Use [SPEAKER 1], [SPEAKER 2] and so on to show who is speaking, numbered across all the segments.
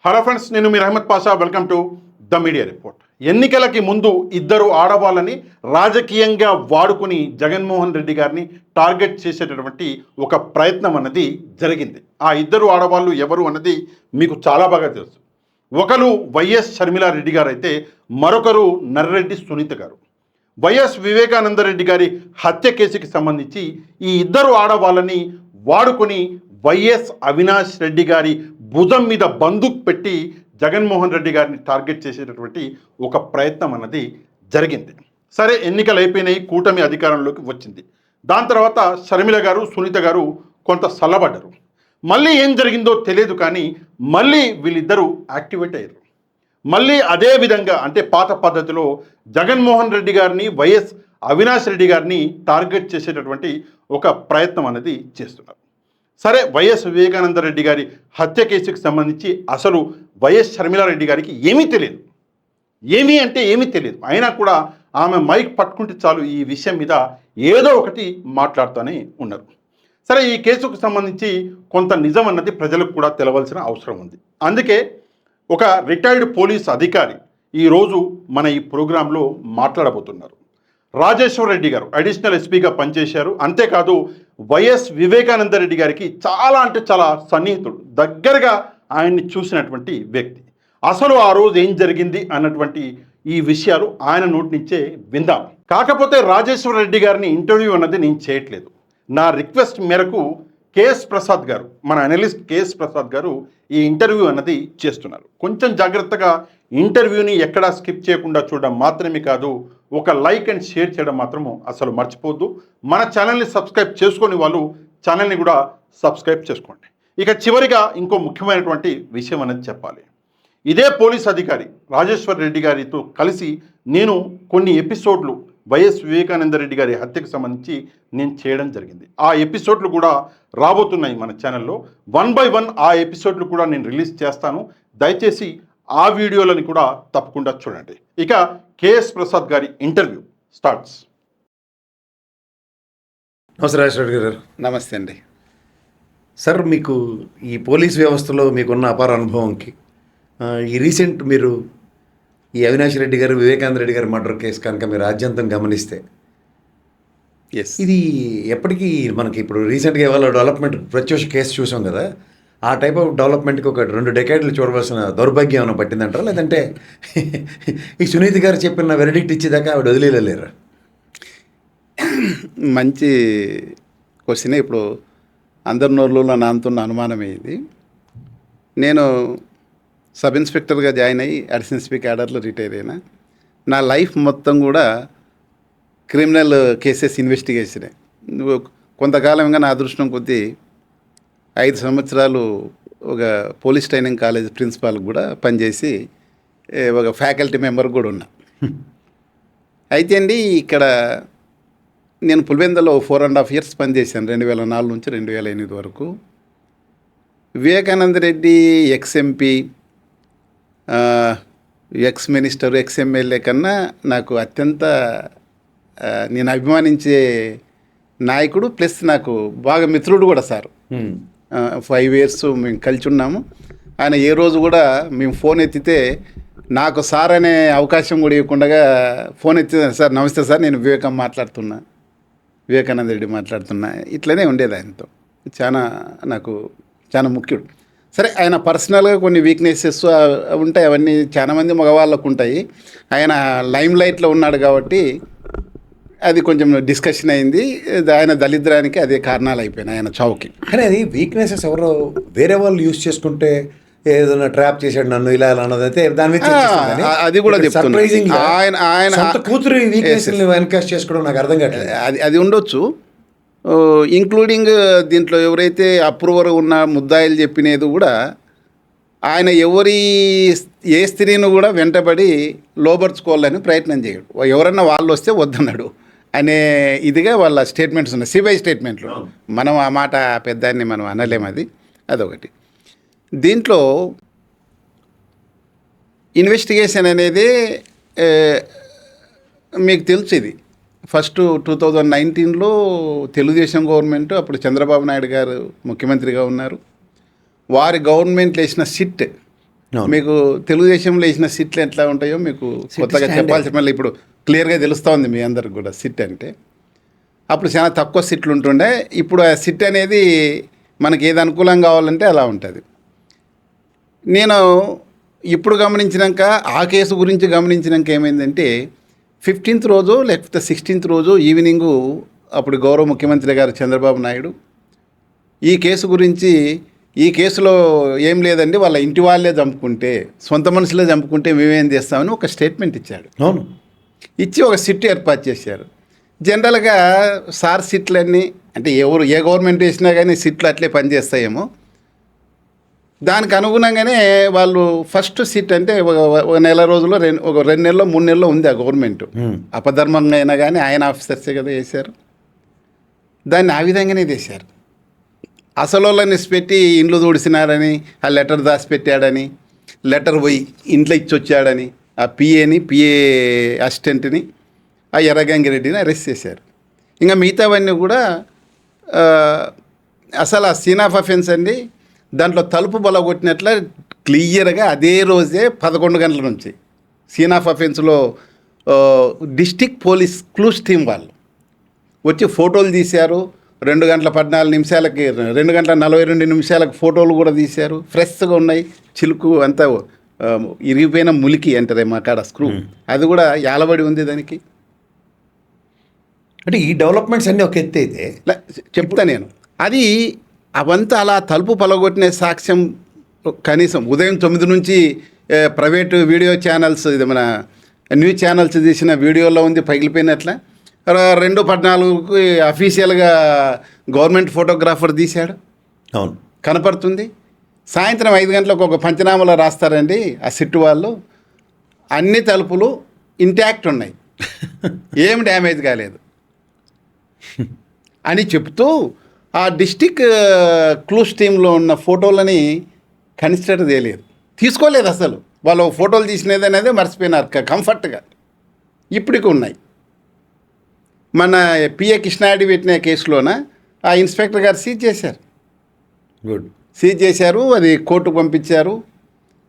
[SPEAKER 1] Hello friends, నేను మీ Ahmed Pasha. Welcome to the media report. ఎన్నికలకి ముందు ఇద్దరు ఆడవాళ్ళని రాజకీయంగా వాడుకుని జగన్మోహన్ రెడ్డి గారిని టార్గెట్ చేసేటటువంటి ఒక ప్రయత్నం అన్నది జరిగింది. ఆ ఇద్దరు ఆడవాళ్ళు ఎవరు అన్నది మీకు చాలా బాగా తెలుసు. ఒకరు వైఎస్ షర్మిలారెడ్డి గారు అయితే మరొకరు నర్రెడ్డి సునీత గారు. వైఎస్ వివేకానందరెడ్డి గారి హత్య కేసుకి సంబంధించి ఈ ఇద్దరు ఆడవాళ్ళని వాడుకొని వైఎస్ అవినాష్ రెడ్డి గారి భుజం మీద బందూక్ పెట్టి జగన్మోహన్ రెడ్డి గారిని టార్గెట్ చేసేటటువంటి ఒక ప్రయత్నం అన్నది జరిగింది. సరే, ఎన్నికలు అయిపోయినాయి, కూటమి అధికారంలోకి వచ్చింది. దాని తర్వాత షర్మిల గారు, సునీత గారు కొంత సల్లబడ్డారు. మళ్ళీ ఏం జరిగిందో తెలియదు, కానీ మళ్ళీ వీళ్ళిద్దరూ యాక్టివేట్ అయ్యారు. మళ్ళీ అదే విధంగా, అంటే పాత పద్ధతిలో జగన్మోహన్ రెడ్డి గారిని, వైఎస్ అవినాష్ రెడ్డి గారిని టార్గెట్ చేసేటటువంటి ఒక ప్రయత్నం అనేది చేస్తున్నారు. సరే, వైఎస్ వివేకానంద రెడ్డి గారి హత్య కేసుకి సంబంధించి అసలు వైఎస్ షర్మిలారెడ్డి గారికి ఏమీ తెలియదు. ఏమీ తెలియదు. అయినా కూడా ఆమె మైక్ పట్టుకుంటే చాలు ఈ విషయం మీద ఏదో ఒకటి మాట్లాడుతూనే ఉన్నారు. సరే, ఈ కేసుకు సంబంధించి కొంత నిజం అన్నది ప్రజలకు కూడా తెలవాల్సిన అవసరం ఉంది. అందుకే ఒక రిటైర్డ్ పోలీస్ అధికారి ఈరోజు మన ఈ ప్రోగ్రాంలో మాట్లాడబోతున్నారు. రాజేశ్వర్ రెడ్డి గారు అడిషనల్ ఎస్పీగా పనిచేశారు. అంతేకాదు వైఎస్ వివేకానంద రెడ్డి గారికి చాలా అంటే చాలా సన్నిహితుడు, దగ్గరగా ఆయన్ని చూసినటువంటి వ్యక్తి. అసలు ఆ రోజు ఏం జరిగింది అన్నటువంటి ఈ విషయాలు ఆయన నోటి నుంచే విందాం. కాకపోతే రాజేశ్వర్ రెడ్డి గారిని ఇంటర్వ్యూ అన్నది నేను చేయట్లేదు. నా రిక్వెస్ట్ మేరకు కేఎస్ ప్రసాద్ గారు, మన అనలిస్ట్ కేఎస్ ప్రసాద్ గారు ఈ ఇంటర్వ్యూ అన్నది చేస్తున్నారు. కొంచెం జాగ్రత్తగా ఇంటర్వ్యూని ఎక్కడా స్కిప్ చేయకుండా చూడడం మాత్రమే కాదు, ఒక లైక్ అండ్ షేర్ చేయడం మాత్రము అసలు మర్చిపోవద్దు. మన ఛానల్ని సబ్స్క్రైబ్ చేసుకొని వాళ్ళు ఛానల్ని కూడా సబ్స్క్రైబ్ చేసుకోండి. ఇక చివరిగా ఇంకో ముఖ్యమైనటువంటి విషయం అనేది చెప్పాలి. ఇదే పోలీస్ అధికారి రాజేశ్వర్ రెడ్డి గారితో కలిసి నేను కొన్ని ఎపిసోడ్లు వైఎస్ వివేకానంద రెడ్డి గారి హత్యకు సంబంధించి నేను చేయడం జరిగింది. ఆ ఎపిసోడ్లు కూడా రాబోతున్నాయి మన ఛానల్లో. 1 by 1 ఆ ఎపిసోడ్లు కూడా నేను రిలీజ్ చేస్తాను. దయచేసి ఆ వీడియోలను కూడా తప్పకుండా చూడండి. ఇక కేఎస్ ప్రసాద్ గారి ఇంటర్వ్యూ స్టార్ట్స్.
[SPEAKER 2] నమస్తే రాజేశ్వర్ గారు.
[SPEAKER 3] నమస్తే అండి.
[SPEAKER 2] సార్, మీకు ఈ పోలీస్ వ్యవస్థలో మీకున్న అపార అనుభవంకి ఈ రీసెంట్ మీరు ఈ అవినాష్ రెడ్డి గారు, వివేకానంద రెడ్డి గారి మర్డర్ కేసు కనుక మీరు ఆద్యంతం గమనిస్తే ఇది ఎప్పటికీ మనకి ఇప్పుడు రీసెంట్గా ఇవాళ డెవలప్మెంట్ ప్రత్యక్ష కేసు చూసాం కదా, ఆ టైప్ ఆఫ్ డెవలప్మెంట్కి ఒక 2 డెకేడ్లు చూడవలసిన దౌర్భాగ్యం ఏమైనా పట్టిందంటారా, లేదంటే ఈ సునీత గారు చెప్పిన వెరిడిక్ట్ ఇచ్చేదాకా ఆవిడ వదిలేలేరా?
[SPEAKER 3] మంచి క్వశ్చనే. ఇప్పుడు అందరి నోర్లలో నానుతున్న అనుమానమే ఇది. నేను సబ్ ఇన్స్పెక్టర్గా జాయిన్ అయ్యి అడిషనల్ ఎస్పీ క్యాడర్లో రిటైర్ అయినా. నా లైఫ్ మొత్తం కూడా క్రిమినల్ కేసెస్ ఇన్వెస్టిగేషనే. కొంతకాలంగా నా అదృష్టం కొద్దీ 5 సంవత్సరాలు ఒక పోలీస్ ట్రైనింగ్ కాలేజ్ ప్రిన్సిపాల్ కూడా పనిచేసి ఒక ఫ్యాకల్టీ మెంబర్ కూడా ఉన్నా. అయితే అండి, ఇక్కడ నేను పులివెందులో 4.5 years పనిచేశాను, 2004 నుంచి 2008 వరకు. Vivekananda Reddy ex MP, ex minister, ex MLA కన్నా నాకు అత్యంత నేను అభిమానించే నాయకుడు, ప్లస్ నాకు బాగా మిత్రుడు కూడా సార్. 5 years మేము కలిసి ఉన్నాము. ఆయన ఏ రోజు కూడా మేము ఫోన్ ఎత్తితే నాకు సార్ అనే అవకాశం కూడా ఇవ్వకుండా ఫోన్ ఎత్తి, సార్ నమస్తే సార్, నేను వివేకానంద రెడ్డి మాట్లాడుతున్నా, ఇట్లనే ఉండేది ఆయనతో. నాకు చాలా ముఖ్యుడు. సరే, ఆయన పర్సనల్గా కొన్ని వీక్నెసెస్ ఉంటాయి, అవన్నీ చాలామంది మగవాళ్ళకు ఉంటాయి. ఆయన లైమ్ లైట్లో ఉన్నాడు కాబట్టి అది కొంచెం డిస్కషన్ అయింది. ఆయన దళిద్రానికి అదే కారణాలు అయిపోయినాయి ఆయన చావుకి.
[SPEAKER 2] కానీ అది వీక్నెసెస్ ఎవరో వేరే వాళ్ళు యూజ్ చేసుకుంటే ఏదైనా ట్రాప్ చేశాడు నన్ను ఇలా అన్నదైతే దాని మీద
[SPEAKER 3] అది కూడా చెప్తున్నాను. ఆయన
[SPEAKER 2] కూతురు వీక్నెస్ ఎన్కాస్ట్ చేసుకోవడం నాకు అర్థం కావట్లేదు.
[SPEAKER 3] అది ఉండొచ్చు. ఇంక్లూడింగ్ దీంట్లో ఎవరైతే అప్రూవర్ ఉన్న ముద్దాయిలు చెప్పినది కూడా ఆయన ఏ స్త్రీని కూడా వెంటబడి లోబర్చుకోవాలని ప్రయత్నం చేయడు. ఎవరన్నా వాళ్ళు వస్తే వద్దన్నాడు అనే ఇదిగా వాళ్ళ స్టేట్మెంట్స్ ఉన్నాయి, సిబిఐ స్టేట్మెంట్లు. మనం ఆ మాట పెద్దాన్ని మనం అనలేము. అదొకటి. దీంట్లో ఇన్వెస్టిగేషన్ అనేది మీకు తెలుసు, ఇది ఫస్ట్ 2019లో తెలుగుదేశం గవర్నమెంట్, అప్పుడు చంద్రబాబు నాయుడు గారు ముఖ్యమంత్రిగా ఉన్నారు. వారి గవర్నమెంట్ వేసిన సిట్
[SPEAKER 2] అవును.
[SPEAKER 3] మీకు తెలుగుదేశంలో వేసిన సిట్లు ఎట్లా ఉంటాయో మీకు కొత్తగా
[SPEAKER 2] standard.
[SPEAKER 3] చెప్పాల్సిన మళ్ళీ ఇప్పుడు క్లియర్గా తెలుస్తూ ఉంది మీ అందరికి కూడా సిట్ అంటే. అప్పుడు చాలా తక్కువ సిట్లు ఉంటుండే, ఇప్పుడు ఆ సిట్ అనేది మనకి ఏది అనుకూలం కావాలంటే అలా ఉంటుంది. నేను ఇప్పుడు గమనించినాక ఆ కేసు గురించి గమనించినాక ఏమైందంటే 15th రోజు లేకపోతే 16th రోజు ఈవినింగు అప్పుడు గౌరవ ముఖ్యమంత్రి గారు చంద్రబాబు నాయుడు ఈ కేసు గురించి, ఈ కేసులో ఏం లేదండి వాళ్ళ ఇంటి వాళ్ళే చంపుకుంటే, సొంత మనుషులే చంపుకుంటే మేమేం చేస్తామని ఒక స్టేట్మెంట్ ఇచ్చాడు.
[SPEAKER 2] అవును.
[SPEAKER 3] ఇచ్చి ఒక సిట్ ఏర్పాటు చేశారు. జనరల్గా సార్ సిట్లన్నీ అంటే ఏ గవర్నమెంట్ వేసినా కానీ సిట్లు అట్లే పనిచేస్తాయేమో, దానికి అనుగుణంగానే వాళ్ళు ఫస్ట్ సిట్ అంటే ఒక నెల రోజుల్లో ఒక 2 నెలల్లో 3 నెలల్లో ఉంది ఆ గవర్నమెంట్. అపధర్మంగా అయినా కానీ ఆయన ఆఫీసర్సే కదా వేశారు, దాన్ని ఆ విధంగానే చేశారు. అసలు పెట్టి ఇండ్లు తుడిసినారని, ఆ లెటర్ దాచిపెట్టాడని, లెటర్ పోయి ఇంట్లో ఇచ్చి వచ్చాడని ఆ పిఏ అసిస్టెంట్ని, ఆ ఎర్రగంగిరెడ్డిని అరెస్ట్ చేశారు. ఇంకా మిగతావన్నీ కూడా అసలు ఆ సీన్ ఆఫ్ అఫెన్స్ అండి, దాంట్లో తలుపు బలగొట్టినట్ల క్లియర్గా అదే రోజే 11 గంటల నుంచి సీన్ ఆఫ్ అఫెన్స్లో డిస్టిక్ పోలీస్ క్లూస్ టీం వాళ్ళు వచ్చి ఫోటోలు తీశారు. 2 గంటల 14 నిమిషాలకి 2 గంటల 42 నిమిషాలకు ఫోటోలు కూడా తీశారు. ఫ్రెష్గా ఉన్నాయి. చిలుకు అంతా ఇరిగిపోయిన ములికి అంటారే మా కాడ స్క్రూ, అది కూడా యాలబడి ఉంది దానికి.
[SPEAKER 2] అంటే ఈ డెవలప్మెంట్స్ అన్నీ ఒక ఎత్తి అయితే
[SPEAKER 3] చెప్తా నేను, అది అవంతా అలా తలుపు పలగొట్టిన సాక్ష్యం కనీసం ఉదయం 9 నుంచి ప్రైవేటు వీడియో ఛానల్స్, ఇది మన న్యూస్ ఛానల్స్ తీసిన వీడియోలో ఉంది పగిలిపోయినట్ల. 2:14కి అఫీషియల్గా గవర్నమెంట్ ఫోటోగ్రాఫర్ తీశాడు,
[SPEAKER 2] అవును
[SPEAKER 3] కనపడుతుంది. సాయంత్రం 5 గంటలకు ఒక పంచనామాలో రాస్తారండి ఆ సిట్టు వాళ్ళు, అన్ని తలుపులు ఇంటాక్ట్ ఉన్నాయి, ఏం డ్యామేజ్ కాలేదు అని చెప్తూ ఆ డిస్టిక్ క్లూస్ టీంలో ఉన్న ఫోటోలని కన్సిడర్ చేయలేదు, తీసుకోలేదు అసలు. వాళ్ళు ఫోటోలు తీసినది అనేది మర్చిపోయినారు కంఫర్ట్గా. ఇప్పటికి ఉన్నాయి. మన పిఏ కృష్ణారెడ్డి పెట్టిన కేసులోన ఆ ఇన్స్పెక్టర్ గారు సీజ్ చేశారు.
[SPEAKER 2] గుడ్.
[SPEAKER 3] సీజ్ చేశారు, అది కోర్టుకు పంపించారు,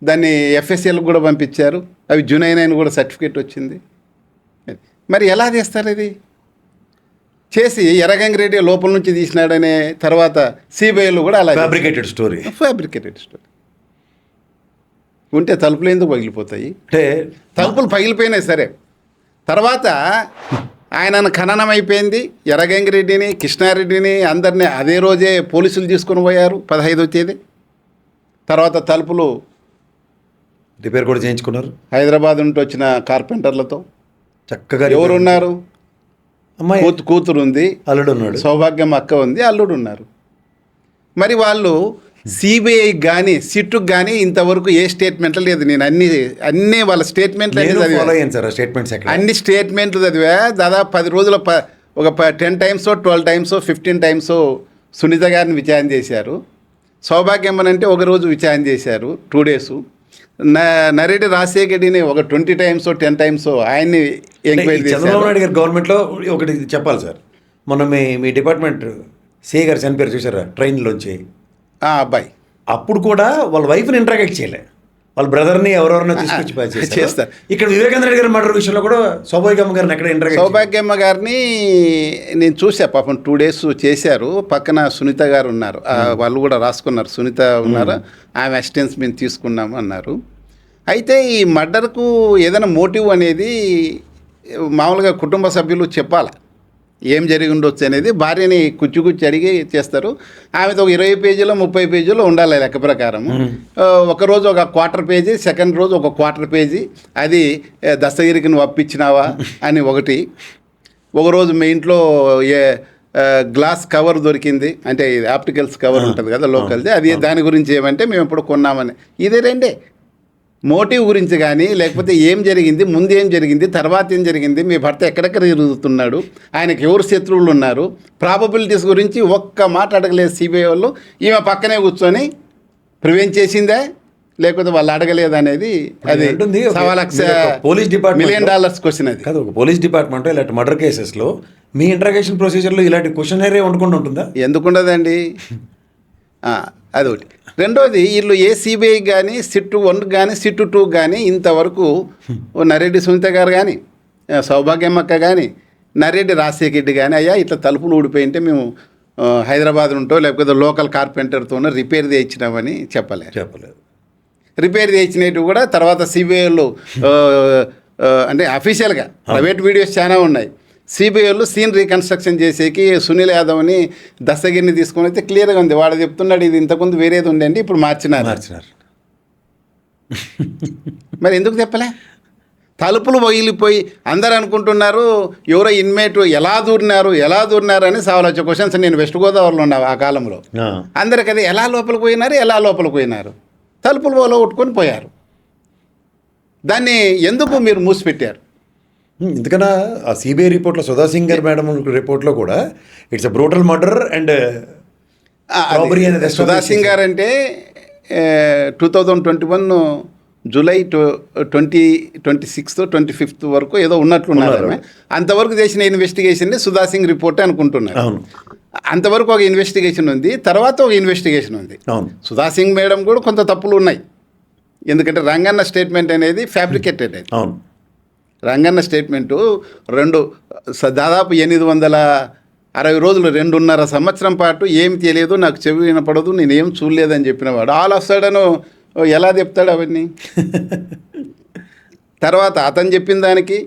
[SPEAKER 3] దాన్ని ఎఫ్ఎస్ఎల్కి కూడా పంపించారు. అవి జూనైన్ కూడా సర్టిఫికేట్ వచ్చింది. మరి ఎలా చేస్తారు ఇది చేసి? ఎర్రగంగిరెడ్డి లోపల నుంచి తీసినాడనే తర్వాత సిబిఐలో కూడా అలా
[SPEAKER 2] ఫ్యాబ్రికేటెడ్ స్టోరీ
[SPEAKER 3] ఉంటే తలుపులు ఎందుకు పగిలిపోతాయి?
[SPEAKER 2] అంటే
[SPEAKER 3] తలుపులు పగిలిపోయినాయి సరే, తర్వాత ఆయన ఖననం అయిపోయింది. ఎర్రగంగిరెడ్డిని, కృష్ణారెడ్డిని అందరినీ అదే రోజే పోలీసులు తీసుకొని పోయారు 15వ తేదీ. తర్వాత తలుపులు
[SPEAKER 2] రిపేర్ కూడా చేయించుకున్నారు.
[SPEAKER 3] హైదరాబాద్ నుండి వచ్చిన కార్పెంటర్లతో
[SPEAKER 2] చక్కగా.
[SPEAKER 3] ఎవరున్నారు?
[SPEAKER 2] అమ్మాయి
[SPEAKER 3] కూతురు ఉంది,
[SPEAKER 2] అల్లుడు ఉన్నాడు,
[SPEAKER 3] సౌభాగ్యం అక్క ఉంది, అల్లుడు ఉన్నారు. మరి వాళ్ళు సిబిఐ కానీ సిట్టుకు కానీ ఇంతవరకు ఏ స్టేట్మెంట్లు లేదు. నేను అన్ని వాళ్ళ స్టేట్మెంట్లు అన్ని స్టేట్మెంట్లు చదివా. దాదాపు 10 రోజుల ఒక 10 టైమ్స్ 12 టైమ్స్ 15 టైమ్స్ సునీత గారిని విచారణ చేశారు. సౌభాగ్యం అంటే ఒక రోజు విచారణ చేశారు 2 days. నరేడి రాజశేఖరెడ్డిని ఒక 20 టైమ్స్ 10 టైమ్స్ ఆయన్ని ఎంక్వైరీ చేశారు.
[SPEAKER 2] చంద్రబాబు నాయుడు గారి గవర్నమెంట్లో ఒకటి చెప్పాలి సార్, మొన్న మీ డిపార్ట్మెంట్ సిఐ గారు చనిపోయారు చూసారా ట్రైన్లోంచి,
[SPEAKER 3] అబ్బాయి
[SPEAKER 2] అప్పుడు కూడా వాళ్ళ వైఫ్ని ఇంటరాక్ట్ చేయలే, వాళ్ళ బ్రదర్ని ఎవరెవరినో తీసుకొచ్చి
[SPEAKER 3] చేస్తారు.
[SPEAKER 2] ఇక్కడ వివేకానంద రెడ్డి గారి మర్డర్ విషయంలో కూడా సౌభాగ్యమ్మ గారిని ఎక్కడ ఇంటరాక్ట్
[SPEAKER 3] సౌభాగ్యమ్మ గారిని నేను చూసా, పాపం 2 days చేశారు. పక్కన సునీత గారు ఉన్నారు, వాళ్ళు కూడా రాసుకున్నారు. సునీత ఉన్నారు, ఆమె అసిస్టెన్స్ మేము తీసుకున్నాము అన్నారు. అయితే ఈ మర్డర్కు ఏదైనా మోటివ్ అనేది మామూలుగా కుటుంబ సభ్యులు చెప్పాలి, ఏం జరిగి ఉండొచ్చు అనేది. భార్యని కుచ్చి అడిగి చేస్తారు. ఆమెతో 20 పేజీలో 30 పేజీలో ఉండాలి లెక్క ప్రకారం. ఒకరోజు ఒక 1/4 పేజీ, సెకండ్ రోజు ఒక 1/4 పేజీ, అది దస్తగిరికి నువ్వు అప్పించినావా అని ఒకటి. ఒకరోజు మీ ఇంట్లో గ్లాస్ కవర్ దొరికింది అంటే ఆప్టికల్స్ కవర్ ఉంటుంది కదా లోకల్ది, అది దాని గురించి ఏమంటే మేము ఇప్పుడు కొన్నామని. ఇదే రెండే మోటివ్ గురించి కానీ, లేకపోతే ఏం జరిగింది, ముందు ఏం జరిగింది, తర్వాత ఏం జరిగింది, మీ భర్త ఎక్కడెక్కడ తిరుగుతున్నాడు, ఆయనకు ఎవరు శత్రువులు ఉన్నారు, ప్రాబబిలిటీస్ గురించి ఒక్క మాట అడగలేదు సిబిఐ వాళ్ళు. ఈమె పక్కనే కూర్చొని ప్రివెంట్ చేసిందే లేకపోతే వాళ్ళు అడగలేదు అనేది అది
[SPEAKER 2] పోలీస్ డిపార్ట్మెంట్
[SPEAKER 3] $1 million క్వశ్చన్. అది
[SPEAKER 2] కాదు, ఒక పోలీస్ డిపార్ట్మెంట్ ఇలాంటి మర్డర్ కేసెస్లో మీ ఇంట్రాగేషన్ ప్రొసీజర్లో ఇలాంటి క్వశ్చన్ ఏరే ఉండకుండా ఉంటుందా?
[SPEAKER 3] ఎందుకు ఉండదండి? అదొకటి. రెండోది వీళ్ళు ఏ సిబిఐ కానీ సిట్టు 1 కానీ సిట్టు 2 కానీ ఇంతవరకు నరెడ్డి సునీత గారు కానీ సౌభాగ్యమ్మక్క కానీ నరెడ్డి రాజశేఖర రెడ్డి కానీ అయ్యా ఇట్లా తలుపులు ఊడిపోయింటే మేము హైదరాబాద్ ఉంటో లేకపోతే లోకల్ కార్పెంటర్తోనో రిపేర్ చేయించినామని చెప్పలేదు. రిపేర్ చేయించినట్టు కూడా తర్వాత సిబిఐలు అంటే అఫీషియల్గా ప్రైవేట్ వీడియోస్ చాలా ఉన్నాయి. సిబిఐలు సీన్ రీకన్స్ట్రక్షన్ చేసేకి సునీల్ యాదవ్ని దస్తగిరిని తీసుకొని అయితే క్లియర్గా ఉంది. వాడు చెప్తున్నాడు ఇది ఇంతకుముందు వేరేది ఉండండి ఇప్పుడు మార్చినారు. మరి ఎందుకు చెప్పలే? తలుపులు పగిలిపోయి అందరు అనుకుంటున్నారు ఎవరో ఇన్మేట్ ఎలా దూరినారు అని సవాలొచ్చే క్వశ్చన్స్. నేను వెస్ట్ గోదావరిలో ఉన్నా ఆ కాలంలో. అందరికి అది ఎలా లోపలికి పోయినారు తలుపులు కొట్టుకొని పోయారు. దాన్ని ఎందుకు మీరు మూసిపెట్టారు?
[SPEAKER 2] ఎందుకన్నా ఆ సిబిఐ రిపోర్ట్లో సుధా సింగ్ గారు మేడం రిపోర్ట్లో కూడా it's a brutal murder and
[SPEAKER 3] Sudha Singh గారు అంటే 2021 జూలై 26th 25th వరకు ఏదో ఉన్నట్లున్నారు. అంతవరకు చేసిన ఇన్వెస్టిగేషన్ని సుధా సింగ్ రిపోర్ట్ అనుకుంటున్నారు. అంతవరకు ఒక ఇన్వెస్టిగేషన్ ఉంది, తర్వాత ఒక ఇన్వెస్టిగేషన్ ఉంది. సుధా సింగ్ మేడం కూడా కొంత తప్పులు ఉన్నాయి. ఎందుకంటే రంగన్న స్టేట్మెంట్ అనేది ఫ్యాబ్రికేటెడ్. రంగన్న స్టేట్మెంటు దాదాపు 860 రోజులు 2.5 సంవత్సరం పాటు ఏమి తెలియదు, నాకు చెవి వినపడదు, నేనేం చూడలేదని చెప్పినవాడు ఆల్ ఆఫ్ సడన్ ఎలా చెప్తాడు అవన్నీ? తర్వాత అతను చెప్పిన దానికి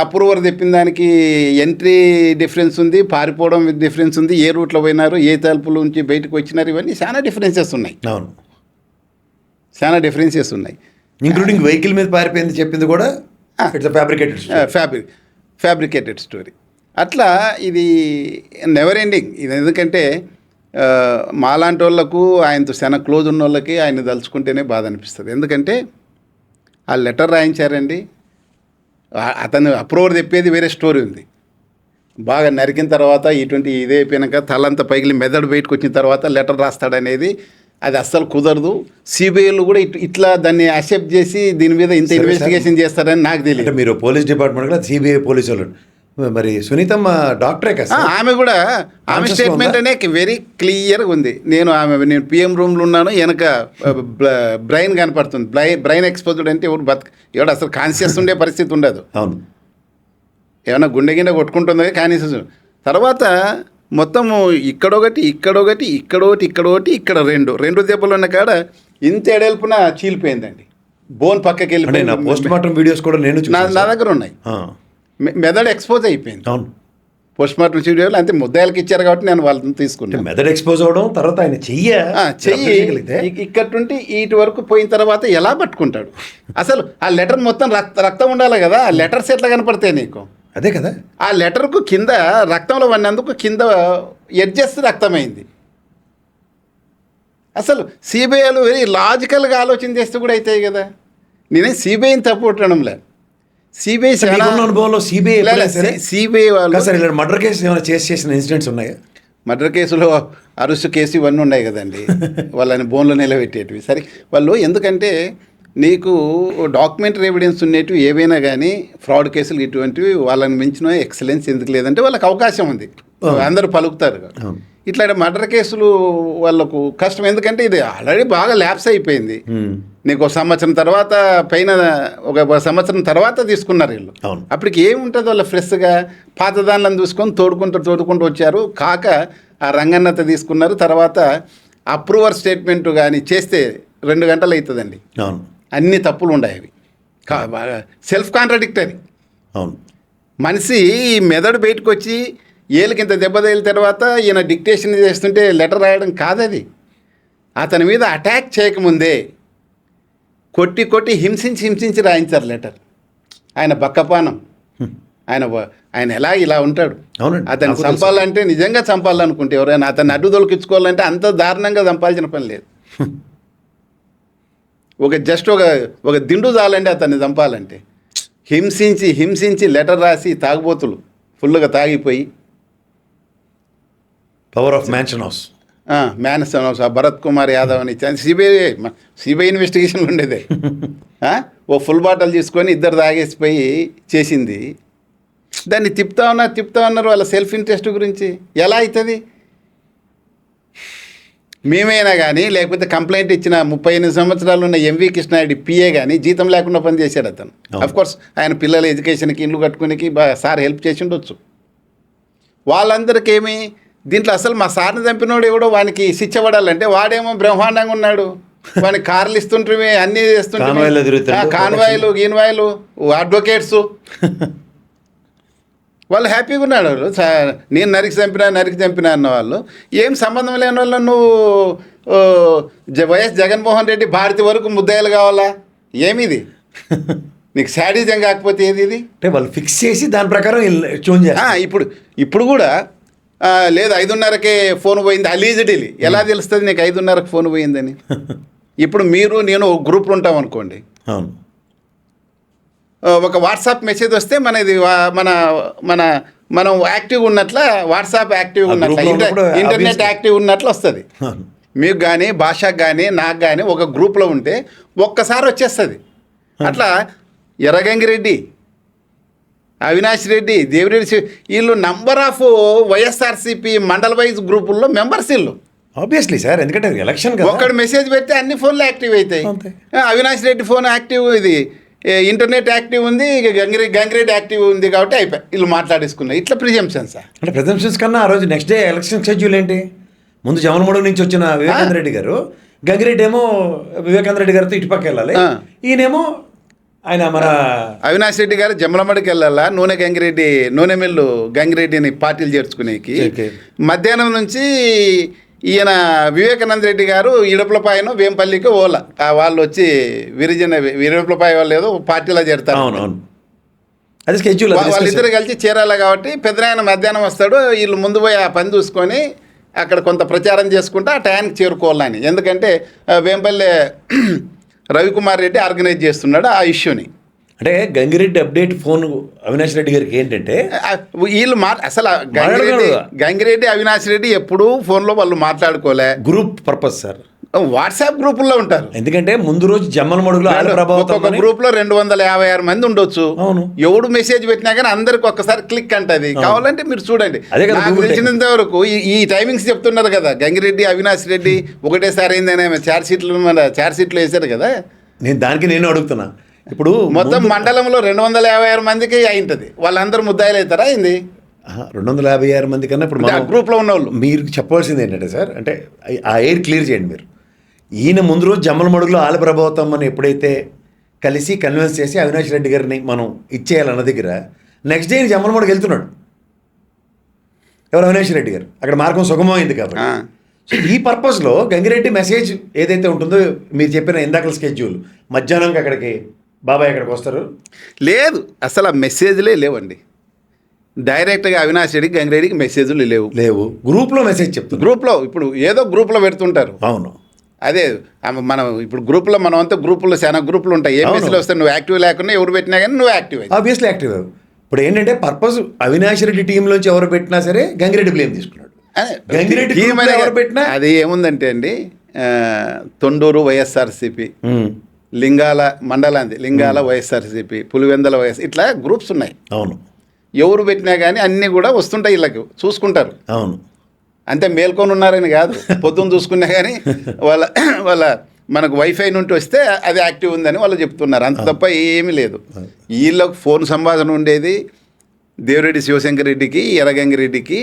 [SPEAKER 3] అప్రూవర్ చెప్పిన దానికి ఎంట్రీ డిఫరెన్స్ ఉంది, పారిపోవడం డిఫరెన్స్ ఉంది, ఏ రూట్లో పోయినారు, ఏ తలుపుల నుంచి బయటకు వచ్చినారు, ఇవన్నీ చాలా డిఫరెన్సెస్ ఉన్నాయి. చాలా డిఫరెన్సెస్ ఉన్నాయి.
[SPEAKER 2] ఇంక్లూడింగ్ వెహికల్ మీద పారిపోయింది చెప్పింది కూడా
[SPEAKER 3] ఫ్యాబ్రికేటెడ్ స్టోరీ. అట్లా ఇది నెవర్ ఎండింగ్. ఇది ఎందుకంటే మాలాంటి వాళ్ళకు ఆయనతో చాలా క్లోజ్ ఉన్న వాళ్ళకి ఆయన తలుచుకుంటేనే బాధ అనిపిస్తుంది. ఎందుకంటే ఆ లెటర్ రాయించారండి, అతను అప్రూవర్ చెప్పేది వేరే స్టోరీ ఉంది. బాగా నరికిన తర్వాత ఇటువంటి ఇదే అయిపోయినాక తలంతా పైకి మెదడు బయటకు వచ్చిన తర్వాత లెటర్ రాస్తాడనేది అది అస్సలు కుదరదు. సిబిఐలు కూడా ఇట్లా దాన్ని అక్సెప్ట్ చేసి దీని మీద ఇంత ఇన్వెస్టిగేషన్ చేస్తారని నాకు తెలియదు.
[SPEAKER 2] మీరు పోలీస్ డిపార్ట్మెంట్ కూడా సిబిఐ పోలీసు వాళ్ళు మరి సునీతమ్మ డాక్టరే కదా,
[SPEAKER 3] ఆమె కూడా ఆమె స్టేట్మెంట్ అనే వెరీ క్లియర్గా ఉంది. నేను పిఎం రూమ్లో ఉన్నాను, వెనక బ్రెయిన్ కనపడుతుంది. బ్రెయిన్ ఎక్స్పోజ్డ్ అంటే ఎవడు అసలు కాన్షియస్ ఉండే పరిస్థితి ఉండదు.
[SPEAKER 2] అవును,
[SPEAKER 3] ఏమైనా గుండె గిండె కొట్టుకుంటుంది కాన్షియస్. తర్వాత మొత్తము ఇక్కడొకటి ఇక్కడ రెండు దెబ్బలు ఉన్న కాడ ఇంత ఎడల్పున చీలిపోయిందండి. బోన్ పక్కకి వెళ్ళి
[SPEAKER 2] పోస్ట్ మార్టం వీడియోస్ కూడా
[SPEAKER 3] నా దగ్గర ఉన్నాయి. మెదడు ఎక్స్పోజ్ అయిపోయింది.
[SPEAKER 2] అవును,
[SPEAKER 3] పోస్ట్ మార్టం వీడియోలు అంతే ముద్దాయిలకి ఇచ్చారు కాబట్టి నేను వాళ్ళని తీసుకున్నాను.
[SPEAKER 2] మెదడు ఎక్స్పోజ్ అవడం తర్వాత ఆయన చెయ్యి
[SPEAKER 3] ఇక్కడ నుండి ఇటు వరకు పోయిన తర్వాత ఎలా పట్టుకుంటాడు? అసలు ఆ లెటర్ మొత్తం రక్తం ఉండాలి కదా, ఆ లెటర్స్ ఎట్లా కనపడతాయి నీకు?
[SPEAKER 2] అదే కదా,
[SPEAKER 3] ఆ లెటర్కు కింద రక్తంలో పడినందుకు కింద ఎడ్జెస్ రక్తమైంది. అసలు సిబిఐలు వెరీ లాజికల్గా ఆలోచన చేస్తే కూడా అవుతాయి కదా. నేనే సిబిఐని తప్పుట్టడంలే. సిబిఐ
[SPEAKER 2] అనుభవంలో
[SPEAKER 3] సిబిఐ వాళ్ళు
[SPEAKER 2] మర్డర్ కేసు ఏమైనా చేసిన ఇన్సిడెంట్స్ ఉన్నాయా?
[SPEAKER 3] మర్డర్ కేసులో అరెస్ట్ కేసు ఇవన్నీ ఉన్నాయి కదండి, వాళ్ళని బోన్లో నిలబెట్టేటివి. సరే వాళ్ళు ఎందుకంటే నీకు డాక్యుమెంటరీ ఎవిడెన్స్ ఉండేటివి ఏవైనా కానీ ఫ్రాడ్ కేసులు ఇటువంటివి వాళ్ళని మించిన ఎక్సలెన్స్ ఎందుకు లేదంటే వాళ్ళకి అవకాశం ఉంది, అందరూ పలుకుతారు. ఇట్లా మర్డర్ కేసులు వాళ్ళకు కష్టం, ఎందుకంటే ఇది ఆల్రెడీ బాగా ల్యాప్స్ అయిపోయింది. నీకు ఒక సంవత్సరం తర్వాత ఒక సంవత్సరం తర్వాత తీసుకున్నారు వీళ్ళు. అప్పటికి ఏముంటుంది వాళ్ళ ఫ్రెష్గా పాత దానిలను చూసుకొని తోడుకుంటూ వచ్చారు. కాక ఆ రంగన్నత తీసుకున్నారు. తర్వాత అప్రూవర్ స్టేట్మెంట్ కానీ చేస్తే 2 గంటలు అవుతుందండి. అన్ని తప్పులు ఉన్నాయి అవి, సెల్ఫ్ కాంట్రాడిక్టరీ.
[SPEAKER 2] అవును,
[SPEAKER 3] మనిషి మెదడు బయటకు వచ్చి ఏళ్ళకి ఇంత దెబ్బ తగిలిన తర్వాత ఈయన డిక్టేషన్ చేస్తుంటే లెటర్ రాయడం కాదది. అతని మీద అటాక్ చేయకముందే కొట్టి హింసించి రాయించారు లెటర్. ఆయన బక్కపానం, ఆయన ఎలా ఇలా ఉంటాడు. అతన్ని చంపాలంటే నిజంగా చంపాలనుకుంటే ఎవరైనా అతన్ని అడ్డు దొలికించుకోవాలంటే అంత దారుణంగా చంపాల్సిన పని లేదు. ఒక దిండు చాలండి అతన్ని చంపాలంటే. హింసించి లెటర్ రాసి తాగుబోతులు ఫుల్గా తాగిపోయి
[SPEAKER 2] పవర్ ఆఫ్ మ్యాన్షన్ హౌస్
[SPEAKER 3] ఆ భరత్ కుమార్ యాదవ్ అని సిబిఐ ఇన్వెస్టిగేషన్లు ఉండేదే. ఓ ఫుల్ బాటిల్ తీసుకొని 2 తాగేసిపోయి చేసింది. దాన్ని తిప్పుతా ఉన్నారు వాళ్ళ సెల్ఫ్ ఇంట్రెస్ట్ గురించి. ఎలా అవుతుంది? మేమైనా కానీ లేకపోతే కంప్లైంట్ ఇచ్చిన 38 సంవత్సరాలు ఉన్న ఎంవి కృష్ణారెడ్డి పిఏ కానీ జీతం లేకుండా పనిచేశాడు అతను. అఫ్ కోర్స్ ఆయన పిల్లల ఎడ్యుకేషన్కి ఇల్లు కట్టుకునేకి సార్ హెల్ప్ చేసి ఉండొచ్చు. వాళ్ళందరికీ ఏమి దీంట్లో అసలు మా సార్ని చంపినోడు ఎవడో వానికి శిక్ష పడాలంటే వాడేమో బ్రహ్మాండంగా ఉన్నాడు, వానికి కార్లు ఇస్తుంటే అన్నీ చేస్తుంటే కాన్వాయిలు గీన్వాయిలు అడ్వకేట్స్ వాళ్ళు హ్యాపీగా ఉన్నాడు. వాళ్ళు నేను నరికి చంపినా అన్న వాళ్ళు ఏం సంబంధం లేని వాళ్ళు నువ్వు వైఎస్ జగన్మోహన్ రెడ్డి భారతి వరకు ముద్దాయిలు కావాలా ఏమిది? నీకు శాడిజం కాకపోతే ఏది ఇది?
[SPEAKER 2] అంటే వాళ్ళు ఫిక్స్ చేసి దాని ప్రకారం చూన్ చేస్తారు.
[SPEAKER 3] ఇప్పుడు కూడా లేదు 5:30కే ఫోన్ పోయింది అలీజెడ్లీ. ఎలా తెలుస్తుంది నీకు 5:30కి ఫోన్ పోయిందని? ఇప్పుడు మీరు నేను ఒక గ్రూప్లో ఉంటాం అనుకోండి,
[SPEAKER 2] అవును,
[SPEAKER 3] ఒక వాట్సాప్ మెసేజ్ వస్తే మనది మనం యాక్టివ్గా ఉన్నట్ల, వాట్సాప్ యాక్టివ్గా ఉన్నట్ల, ఇంటర్నెట్ యాక్టివ్ ఉన్నట్లు వస్తుంది. మీకు కానీ భాషకు కానీ నాకు కానీ ఒక గ్రూప్లో ఉంటే ఒక్కసారి వచ్చేస్తుంది. అట్లా ఎర్రగంగిరెడ్డి, అవినాష్ రెడ్డి, దేవిరెడ్డి వీళ్ళు number of YSRCP mandal wise గ్రూపుల్లో మెంబర్స్ వీళ్ళు.
[SPEAKER 2] ఆబ్వియస్లీ సార్, ఎందుకంటే ఎలక్షన్
[SPEAKER 3] ఒక్కడు మెసేజ్ పెడితే అన్ని ఫోన్లు యాక్టివ్ అవుతాయి. అవినాష్ రెడ్డి ఫోన్ యాక్టివ్, ఇది ఇంటర్నెట్ యాక్టివ్ ఉంది, గంగిరెడ్డి యాక్టివ్ ఉంది కాబట్టి అయిపోయి వీళ్ళు మాట్లాడేసుకున్నారు. ఇట్లా ప్రిజంప్షన్స్.
[SPEAKER 2] అంటే ప్రిజంప్షన్స్ కన్నా ఆ రోజు నెక్స్ట్ డే ఎలక్షన్ షెడ్యూల్ ఏంటి? ముందు జమలమడుగు నుంచి వచ్చిన వివేకానంద రెడ్డి గారు, గంగిరెడ్డి ఏమో వివేకానంద రెడ్డి గారితో ఇటుపక్క వెళ్ళాలి, ఈయనేమో ఆయన మన
[SPEAKER 3] అవినాష్ రెడ్డి గారు జమలమడికి వెళ్ళాలా, నూనె మిల్లు గంగిరెడ్డిని పార్టీలు చేర్చుకునేకి. మధ్యాహ్నం నుంచి ఈయన వివేకానంద రెడ్డి గారు ఇడుపులపాయను వేంపల్లికి ఓల వాళ్ళు వచ్చి ఇడుపులపాయ వాళ్ళు ఏదో పార్టీలో చేరుతారు.
[SPEAKER 2] అవునవును, అది స్కెడ్యూల్.
[SPEAKER 3] వాళ్ళిద్దరు కలిసి చేరాలి కాబట్టి పెద్దనాయన మధ్యాహ్నం వస్తాడు, వీళ్ళు ముందు పోయి ఆ పని చూసుకొని అక్కడ కొంత ప్రచారం చేసుకుంటూ ఆ టైంకి చేరుకోవాలని. ఎందుకంటే వేంపల్లి రవికుమార్ రెడ్డి ఆర్గనైజ్ చేస్తున్నాడు ఆ ఇష్యూని.
[SPEAKER 2] అంటే గంగిరెడ్డి అప్డేట్ ఫోన్ అవినాష్ రెడ్డి గారికి ఏంటంటే
[SPEAKER 3] వీళ్ళు అసలు గంగిరెడ్డి అవినాష్ రెడ్డి ఎప్పుడూ ఫోన్లో వాళ్ళు మాట్లాడుకోలే.
[SPEAKER 2] గ్రూప్ పర్పస్ సార్,
[SPEAKER 3] వాట్సాప్ గ్రూపుల్లో ఉంటారు.
[SPEAKER 2] ఎందుకంటే ముందు రోజు జమ్మలమడుగులో
[SPEAKER 3] ఒక్కొక్క గ్రూప్లో 256 మంది ఉండొచ్చు.
[SPEAKER 2] అవును,
[SPEAKER 3] ఎవడు మెసేజ్ పెట్టినా కానీ అందరికి ఒక్కసారి క్లిక్ అంటది. కావాలంటే మీరు చూడండి. నాకు తెలిసినంత వరకు ఈ టైమింగ్స్ చెప్తున్నారు కదా, గంగిరెడ్డి అవినాష్ రెడ్డి ఒకటేసారి అయిందని ఛార్జ్ షీట్లు వేశారు కదా.
[SPEAKER 2] నేను అడుగుతున్నా, ఇప్పుడు
[SPEAKER 3] మొత్తం మండలంలో 256 మందికి అయింటది, వాళ్ళందరూ ముద్దాయిలు అవుతారా అయింది?
[SPEAKER 2] 256 మంది కన్నా ఇప్పుడు
[SPEAKER 3] గ్రూప్లో ఉన్న వాళ్ళు.
[SPEAKER 2] మీరు చెప్పవలసింది ఏంటంటే సార్, అంటే ఆ ఎయిర్ క్లియర్ చేయండి మీరు. ఈయన ముందు రోజు జమ్మలమడుగులో ఆల ప్రభావితం అని ఎప్పుడైతే కలిసి కన్విన్స్ చేసి అవినాష్ రెడ్డి గారిని మనం ఇచ్చేయాలన్న దగ్గర, నెక్స్ట్ డే జమ్మలమడుగు వెళ్తున్నాడు ఎవరు? అవినాష్ రెడ్డి గారు. అక్కడ మార్గం సుగమమైంది కాబట్టి. సో ఈ పర్పస్లో గంగిరెడ్డి మెసేజ్ ఏదైతే ఉంటుందో మీరు చెప్పిన ఇందాకల స్కెడ్యూల్, మధ్యాహ్నంకి అక్కడికి బాబాయ్ అక్కడికి వస్తారు,
[SPEAKER 3] లేదు అసలు ఆ మెసేజ్లే లేవండి. డైరెక్ట్గా అవినాష్ రెడ్డికి గంగిరెడ్డికి మెసేజ్లు లేవు.
[SPEAKER 2] గ్రూప్లో మెసేజ్ చెప్తారు.
[SPEAKER 3] గ్రూప్లో ఇప్పుడు ఏదో గ్రూప్లో పెడుతుంటారు.
[SPEAKER 2] అవును,
[SPEAKER 3] అదే మనం ఇప్పుడు గ్రూప్లో మనం అంతా గ్రూపుల్లో చాలా గ్రూపులు ఉంటాయి. ఏ మెసేజ్ వస్తే నువ్వు యాక్టివ్ లేకుండా ఎవరు పెట్టినా కానీ నువ్వు యాక్టివ్.
[SPEAKER 2] Obviously active. ఇప్పుడు ఏంటంటే పర్పస్ అవినాష్ రెడ్డి టీంలోంచి ఎవరు పెట్టినా సరే గంగిరెడ్డి బ్లేమ్ తీసుకున్నాడు. గంగిరెడ్డి టీం ఎవరు పెట్టినా
[SPEAKER 3] అది ఏముందంటే అండి, తొండూరు వైఎస్ఆర్సీపీ, లింగాల మండలాంది లింగాల వైఎస్ఆర్సీపీ, పులివెందల ఇట్లా గ్రూప్స్ ఉన్నాయి.
[SPEAKER 2] అవును,
[SPEAKER 3] ఎవరు పెట్టినా కానీ అన్నీ కూడా వస్తుంటాయి, వీళ్ళకి చూసుకుంటారు.
[SPEAKER 2] అవును,
[SPEAKER 3] అంతే మేల్కొని ఉన్నారని కాదు, పొద్దున్న చూసుకున్నా కానీ వాళ్ళ మనకు వైఫై నుండి వస్తే అది యాక్టివ్ ఉందని వాళ్ళు చెప్తున్నారు, అంత తప్ప ఏమీ లేదు. వీళ్ళకు ఫోన్ సంభాషణ ఉండేది దేవిరెడ్డి శివశంకర్ రెడ్డికి, ఎర్రగంగిరెడ్డికి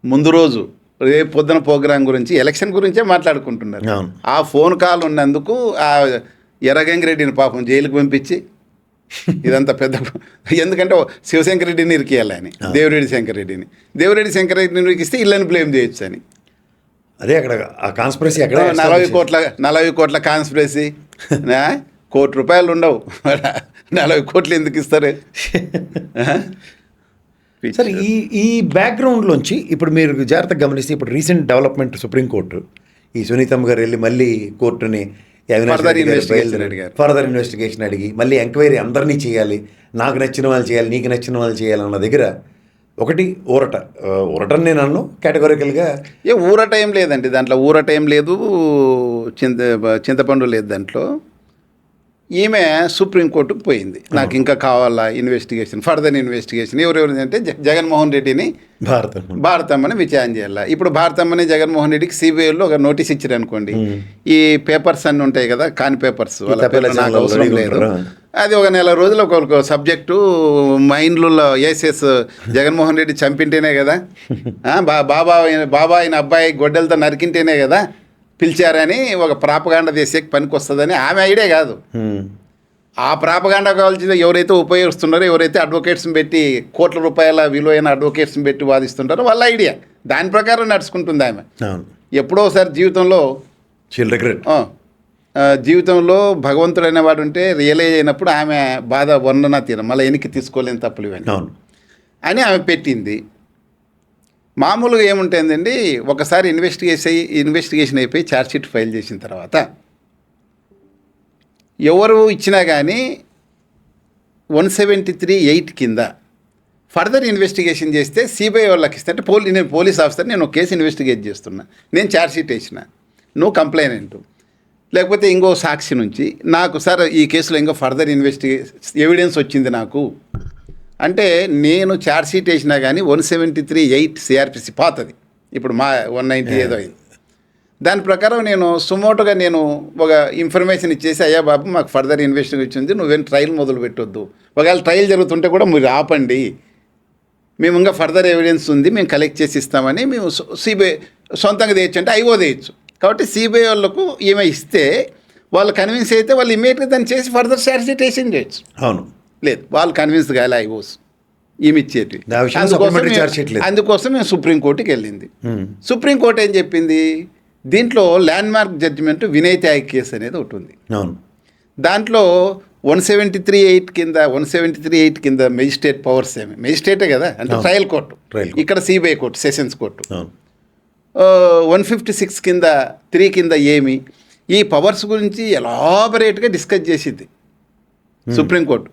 [SPEAKER 3] ముందు రోజు రేపు పొద్దున ప్రోగ్రాం గురించి, ఎలక్షన్ గురించే మాట్లాడుకుంటున్నారు. ఆ ఫోన్ కాల్ ఉన్నందుకు ఆ ఎర్రగంగిరెడ్డిని పాపం జైలుకు పంపించి ఇదంతా పెద్ద, ఎందుకంటే శివశంకర్ రెడ్డిని ఇరికియాలి అని, దేవిరెడ్డి శంకర్ రెడ్డిని ఇరికిస్తే ఇళ్ళని బ్లేమ్ చేయొచ్చు అని.
[SPEAKER 2] అదే అక్కడ ఆ కాన్స్పిరసీ అక్కడ
[SPEAKER 3] 40 కోట్ల కాన్స్పిరసీ, ₹1 కోటి ఉండవు, 40 కోట్లు ఎందుకు ఇస్తారు
[SPEAKER 2] సార్? ఈ బ్యాక్గ్రౌండ్లోంచి ఇప్పుడు మీరు జాగ్రత్తగా గమనిస్తే, ఇప్పుడు రీసెంట్ డెవలప్మెంట్ సుప్రీంకోర్టు ఈ సునీతమ్మ గారు వెళ్ళి మళ్ళీ కోర్టుని ఫర్దర్ ఇన్వెస్టిగేషన్ అడిగి మళ్ళీ ఎంక్వైరీ అందరినీ చేయాలి, నాకు నచ్చిన వాళ్ళు చేయాలి, నీకు నచ్చిన వాళ్ళు చేయాలన్న దగ్గర ఒకటి ఊరటని నేను అన్ను కేటగారికల్గా.
[SPEAKER 3] ఊరట ఏం లేదండి దాంట్లో, ఊరట ఏం లేదు, చింతపండు లేదు దాంట్లో. ఈమె సుప్రీంకోర్టుకు పోయింది. నాకు ఇంకా కావాలా ఇన్వెస్టిగేషన్, ఫర్దర్ ఇన్వెస్టిగేషన్. ఎవరెవరు అంటే జగన్మోహన్ రెడ్డిని భారతమ్మని విచారణ చేయాలి. ఇప్పుడు భారతమ్మని జగన్మోహన్ రెడ్డికి సిబిఐలో ఒక నోటీస్ ఇచ్చారు అనుకోండి, ఈ పేపర్స్ అన్నీ ఉంటాయి కదా, కాని పేపర్స్, వాళ్ళ పేర్లు నాకు అవసరం లేదు, అది ఒక నెల రోజులు ఒక సబ్జెక్టు మైండ్లలో వేసేస్. జగన్మోహన్ రెడ్డి చంపింటేనే కదా, బాబా ఆయన అబ్బాయి గొడ్డలతో నరికింటేనే కదా పిలిచారని ఒక ప్రాపగాండ చేసే పనికి వస్తుందని ఆమె ఐడియా కాదు. ఆ ప్రాపగాండ కావాల్సిన ఎవరైతే ఉపయోగిస్తున్నారో, ఎవరైతే అడ్వకేట్స్ని పెట్టి కోట్ల రూపాయల విలువైన అడ్వకేట్స్ని పెట్టి వాదిస్తుంటారో వాళ్ళ ఐడియా, దాని ప్రకారం నడుచుకుంటుంది ఆమె. ఎప్పుడో ఒకసారి జీవితంలో భగవంతుడు అనేవాడు ఉంటే రియలైజ్ అయినప్పుడు ఆమె బాధ వర్ణన తీరం, మళ్ళీ వెనక్కి తీసుకోలేని తప్పులు ఇవన్నీ అని ఆమె పెట్టింది. మామూలుగా ఏముంటుందండి, ఒకసారి ఇన్వెస్టిగేషన్ అయిపోయి ఛార్జ్షీట్ ఫైల్ చేసిన తర్వాత ఎవరు ఇచ్చినా కానీ 173(8) కింద ఫర్దర్ ఇన్వెస్టిగేషన్ చేస్తే సిబిఐ వాళ్ళకి ఇస్తే, అంటే నేను పోలీస్ ఆఫీసర్, నేను ఒక కేసు ఇన్వెస్టిగేట్ చేస్తున్నా, నేను ఛార్జ్షీట్ వేసిన, నువ్వు కంప్లైనెంట్ లేకపోతే ఇంకో సాక్షి నుంచి నాకు సార్ ఈ కేసులో ఇంకో ఫర్దర్ ఎవిడెన్స్ వచ్చింది నాకు అంటే, నేను ఛార్జ్షీట్ వేసినా కానీ 173(8) సిఆర్పిసి పాతది, ఇప్పుడు మా 190 ఏదో అయింది. దాని ప్రకారం నేను సుమోటుగా నేను ఒక ఇన్ఫర్మేషన్ ఇచ్చేసి, అయ్యా బాబు మాకు ఫర్దర్ ఇన్వెస్టిగేషన్ ఉంది, నువ్వేం ట్రయల్ మొదలు పెట్టొద్దు, ఒకవేళ ట్రయల్ జరుగుతుంటే కూడా మీరు ఆపండి, మేము ఇంకా ఫర్దర్ ఎవిడెన్స్ ఉంది మేము కలెక్ట్ చేసి ఇస్తామని మేము సిబిఐ సొంతంగా తెచ్చు అంటే ఐఓ తెచ్చు. కాబట్టి సిబిఐ వాళ్ళకు ఈమె ఇస్తే వాళ్ళు కన్విన్స్ అయితే వాళ్ళు ఇమీడియట్గా దాన్ని చేసి ఫర్దర్ ఛార్జ్షీట్ వేసింగ్ చేయొచ్చు. అవును, లేదు వాళ్ళు కన్విన్స్ కాలే ఐఓస్ ఈమె ఇచ్చేటి. అందుకోసం మేము సుప్రీంకోర్టుకి వెళ్ళింది. సుప్రీంకోర్టు ఏం చెప్పింది, దీంట్లో landmark judgement Vinay Tyag case అనేది ఒకటి ఉంది. దాంట్లో 173(8) కింద మెజిస్ట్రేట్ పవర్స్ మెజిస్ట్రేటే కదా, అంటే ట్రయల్ కోర్టు, ఇక్కడ సిబిఐ కోర్టు, సెషన్స్ కోర్టు. 156 కింద 3 కింద ఏమి ఈ పవర్స్ గురించి ఎలాబరేట్గా డిస్కస్ చేసింది సుప్రీంకోర్టు.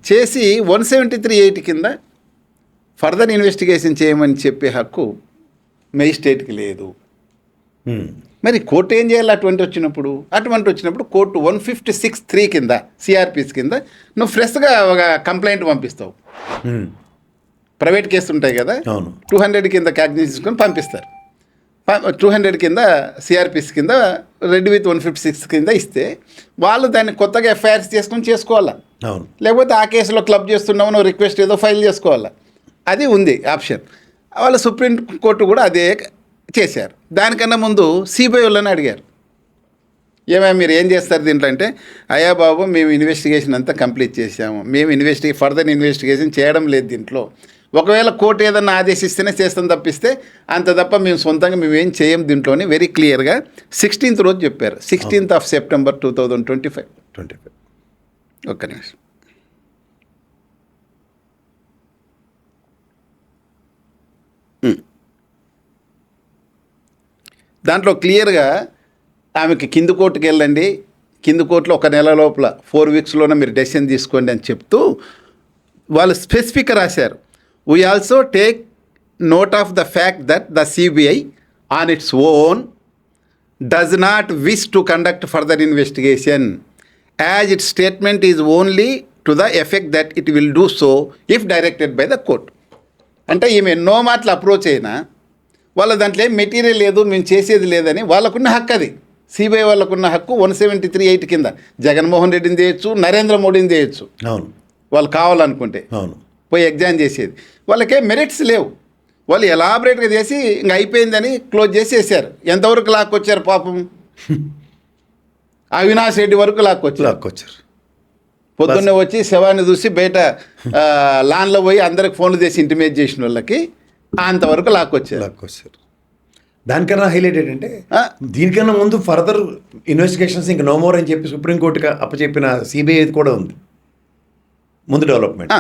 [SPEAKER 3] చేసి 173(8) కింద ఫర్దర్ ఇన్వెస్టిగేషన్ చేయమని చెప్పే హక్కు మెజిస్ట్రేట్కి లేదు. మరి కోర్టు ఏం చేయాలి అటువంటి వచ్చినప్పుడు కోర్టు 156(3) కింద సిఆర్పిసి కింద నువ్వు ఫ్రెష్గా ఒక కంప్లైంట్ పంపిస్తావు. ప్రైవేట్ కేసు ఉంటాయి కదా, 200 కింద క్యాగ్నిషన్ తీసుకొని పంపిస్తారు. 200 కింద సిఆర్పిసి కింద రెడ్ విత్ 156 కింద ఇస్తే వాళ్ళు దాన్ని కొత్తగా ఎఫ్ఐఆర్స్ చేసుకోవాలా, లేకపోతే ఆ కేసులో క్లబ్ చేస్తున్నావు నువ్వు రిక్వెస్ట్ ఏదో ఫైల్ చేసుకోవాలా, అది ఉంది ఆప్షన్. వాళ్ళు సుప్రీంకోర్టు కూడా అదే చేశారు. దానికన్నా ముందు సిబిఐ వాళ్ళని అడిగారు, ఏమైనా మీరు ఏం చేస్తారు దీంట్లో అంటే, అయ్యా బాబు మేము ఇన్వెస్టిగేషన్ అంతా కంప్లీట్ చేసాము, మేము ఫర్దర్ ఇన్వెస్టిగేషన్ చేయడం లేదు దీంట్లో, ఒకవేళ కోర్టు ఏదన్నా ఆదేశిస్తేనే చేస్తాం తప్పిస్తే అంత తప్ప మేము సొంతంగా మేమేం చేయం దీంట్లోని వెరీ క్లియర్గా 16th రోజు చెప్పారు. 16th of September 2025. ఒక్క నిమిషం. దాంట్లో క్లియర్గా ఆమెకి కింది కోర్టుకి వెళ్ళండి, కింది కోర్టులో ఒక నెల లోపల 4 weeksలోనే మీరు డెసిషన్ తీసుకోండి అని చెప్తూ వాళ్ళు స్పెసిఫిక్గా రాశారు. We also take note of the fact that the CBI on its own does not wish to conduct further investigation as its statement is only to the effect that it will do so if directed by the court. అంటే ఈమె ఎన్నో మాటలు approach అయినా వాళ్ళ దాంట్లో ఏం material లేదు, మేము చేసేది లేదని వాళ్ళకున్న హక్కు, అది సిబిఐ వాళ్ళకున్న హక్కు 173(8) కింద జగన్మోహన్ రెడ్డిని చేయొచ్చు, నరేంద్ర మోడీని చేయొచ్చు, అవును వాళ్ళు కావాలనుకుంటే అవును పోయి ఎగ్జామ్ చేసేది. వాళ్ళకేం మెరిట్స్ లేవు, వాళ్ళు ఎలాబరేట్గా చేసి ఇంక అయిపోయిందని క్లోజ్ చేసేసారు. ఎంతవరకు లాక్కొచ్చారు పాపం, అవినాష్ రెడ్డి వరకు లాక్కొచ్చారు. పొద్దున్నే వచ్చి శవాన్ని చూసి బయట లాన్లో పోయి అందరికి ఫోన్లు చేసి ఇంటిమేట్ చేసిన వాళ్ళకి అంతవరకు లాక్కొచ్చారు.
[SPEAKER 2] దానికన్నా హైలైట్ ఏంటంటే దీనికన్నా ముందు ఫర్దర్ ఇన్వెస్టిగేషన్స్ ఇంకా నో మోర్ అని చెప్పి సుప్రీంకోర్టుకి అప్పచెప్పిన సిబిఐ కూడా ఉంది ముందు డెవలప్మెంట్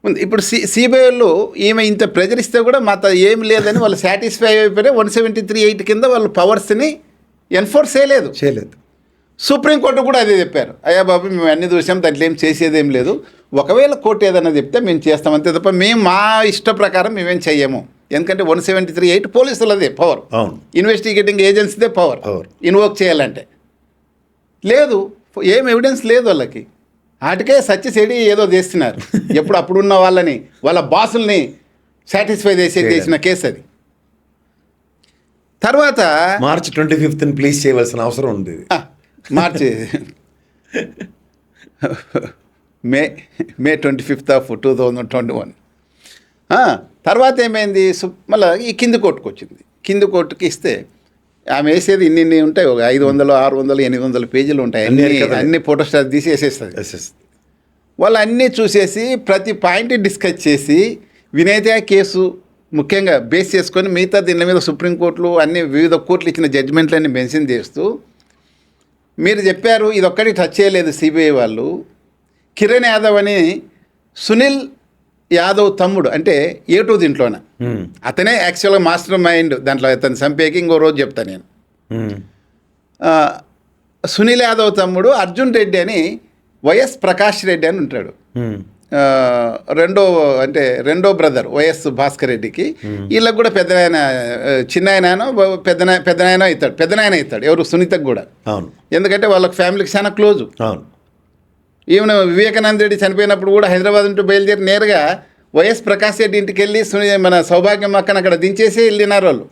[SPEAKER 3] ఉంది. ఇప్పుడు సిబిఐలో ఈమె ఇంత ప్రెజర్ ఇస్తే కూడా మాతో ఏం లేదని వాళ్ళు సాటిస్ఫై అయిపోయి 173(8) కింద వాళ్ళు పవర్స్ని ఎన్ఫోర్స్ చేయలేదు. సుప్రీంకోర్టు కూడా అదే చెప్పారు, అయ్యా బాబు మేము అన్ని చూసాం, దాంట్లో ఏం చేసేదేం లేదు, ఒకవేళ కోర్టు ఏదైనా చెప్తే మేము చేస్తాం అంతే తప్ప మేము మా ఇష్ట ప్రకారం మేమేం చెయ్యము. ఎందుకంటే 173(8) పోలీసులదే పవర్, ఇన్వెస్టిగేటింగ్ ఏజెన్సీదే పవర్ ఇన్వోక్ చేయాలంటే. లేదు ఏం ఎవిడెన్స్ లేదు వాళ్ళకి. వాటికే సత్యసేడి ఏదో చేస్తున్నారు. ఎప్పుడు అప్పుడున్న వాళ్ళని, వాళ్ళ బాసుల్ని సాటిస్ఫై చేసిన కేసు అది. తర్వాత
[SPEAKER 2] మార్చ్ 25th ప్లీజ్ చేయవలసిన అవసరం ఉంది.
[SPEAKER 3] మార్చి మే 25th 2021. తర్వాత ఏమైంది, మళ్ళీ ఈ కింది కోర్టుకు వచ్చింది. కింది కోర్టుకి ఇస్తే ఆమె వేసేది ఇన్ని ఉంటాయి, ఒక 500, 600, 800 పేజీలు ఉంటాయి. అన్ని ఫోటోస్టాట్ తీసి వేసేస్తుంది. వాళ్ళు అన్నీ చూసేసి ప్రతి పాయింట్ డిస్కస్ చేసి వినేత కేసు ముఖ్యంగా బేస్ చేసుకొని మిగతా దీని మీద సుప్రీంకోర్టులు అన్ని వివిధ కోర్టులు ఇచ్చిన జడ్జిమెంట్లన్నీ మెన్షన్ చేస్తూ, మీరు చెప్పారు ఇది ఒక్కటి టచ్ చేయలేదు సిబిఐ వాళ్ళు. కిరణ్ యాదవ్ అని సునీల్ యాదవ్ తమ్ముడు, అంటే A2 దీంట్లోన అతనే యాక్చువల్గా మాస్టర్ మైండ్ దాంట్లో. అతను చంపేకి ఇంకో రోజు చెప్తాను నేను. సునీల్ యాదవ్ తమ్ముడు అర్జున్ రెడ్డి అని వైఎస్ ప్రకాష్ రెడ్డి అని ఉంటాడు. రెండో బ్రదర్ వైఎస్ భాస్కర్ రెడ్డికి. వీళ్ళకి కూడా చిన్నాయన పెద్దనాయన అవుతాడు. ఎవరు, సునీతకు కూడా. ఎందుకంటే వాళ్ళకి ఫ్యామిలీకి చాలా క్లోజు. ఈవెన్ వివేకానంద రెడ్డి చనిపోయినప్పుడు కూడా హైదరాబాద్ నుండి బయలుదేరి నేరుగా వైఎస్ ప్రకాష్ రెడ్డి ఇంటికి వెళ్ళి మన సౌభాగ్యం అక్కను అక్కడ దించేసి వెళ్ళినారు వాళ్ళు.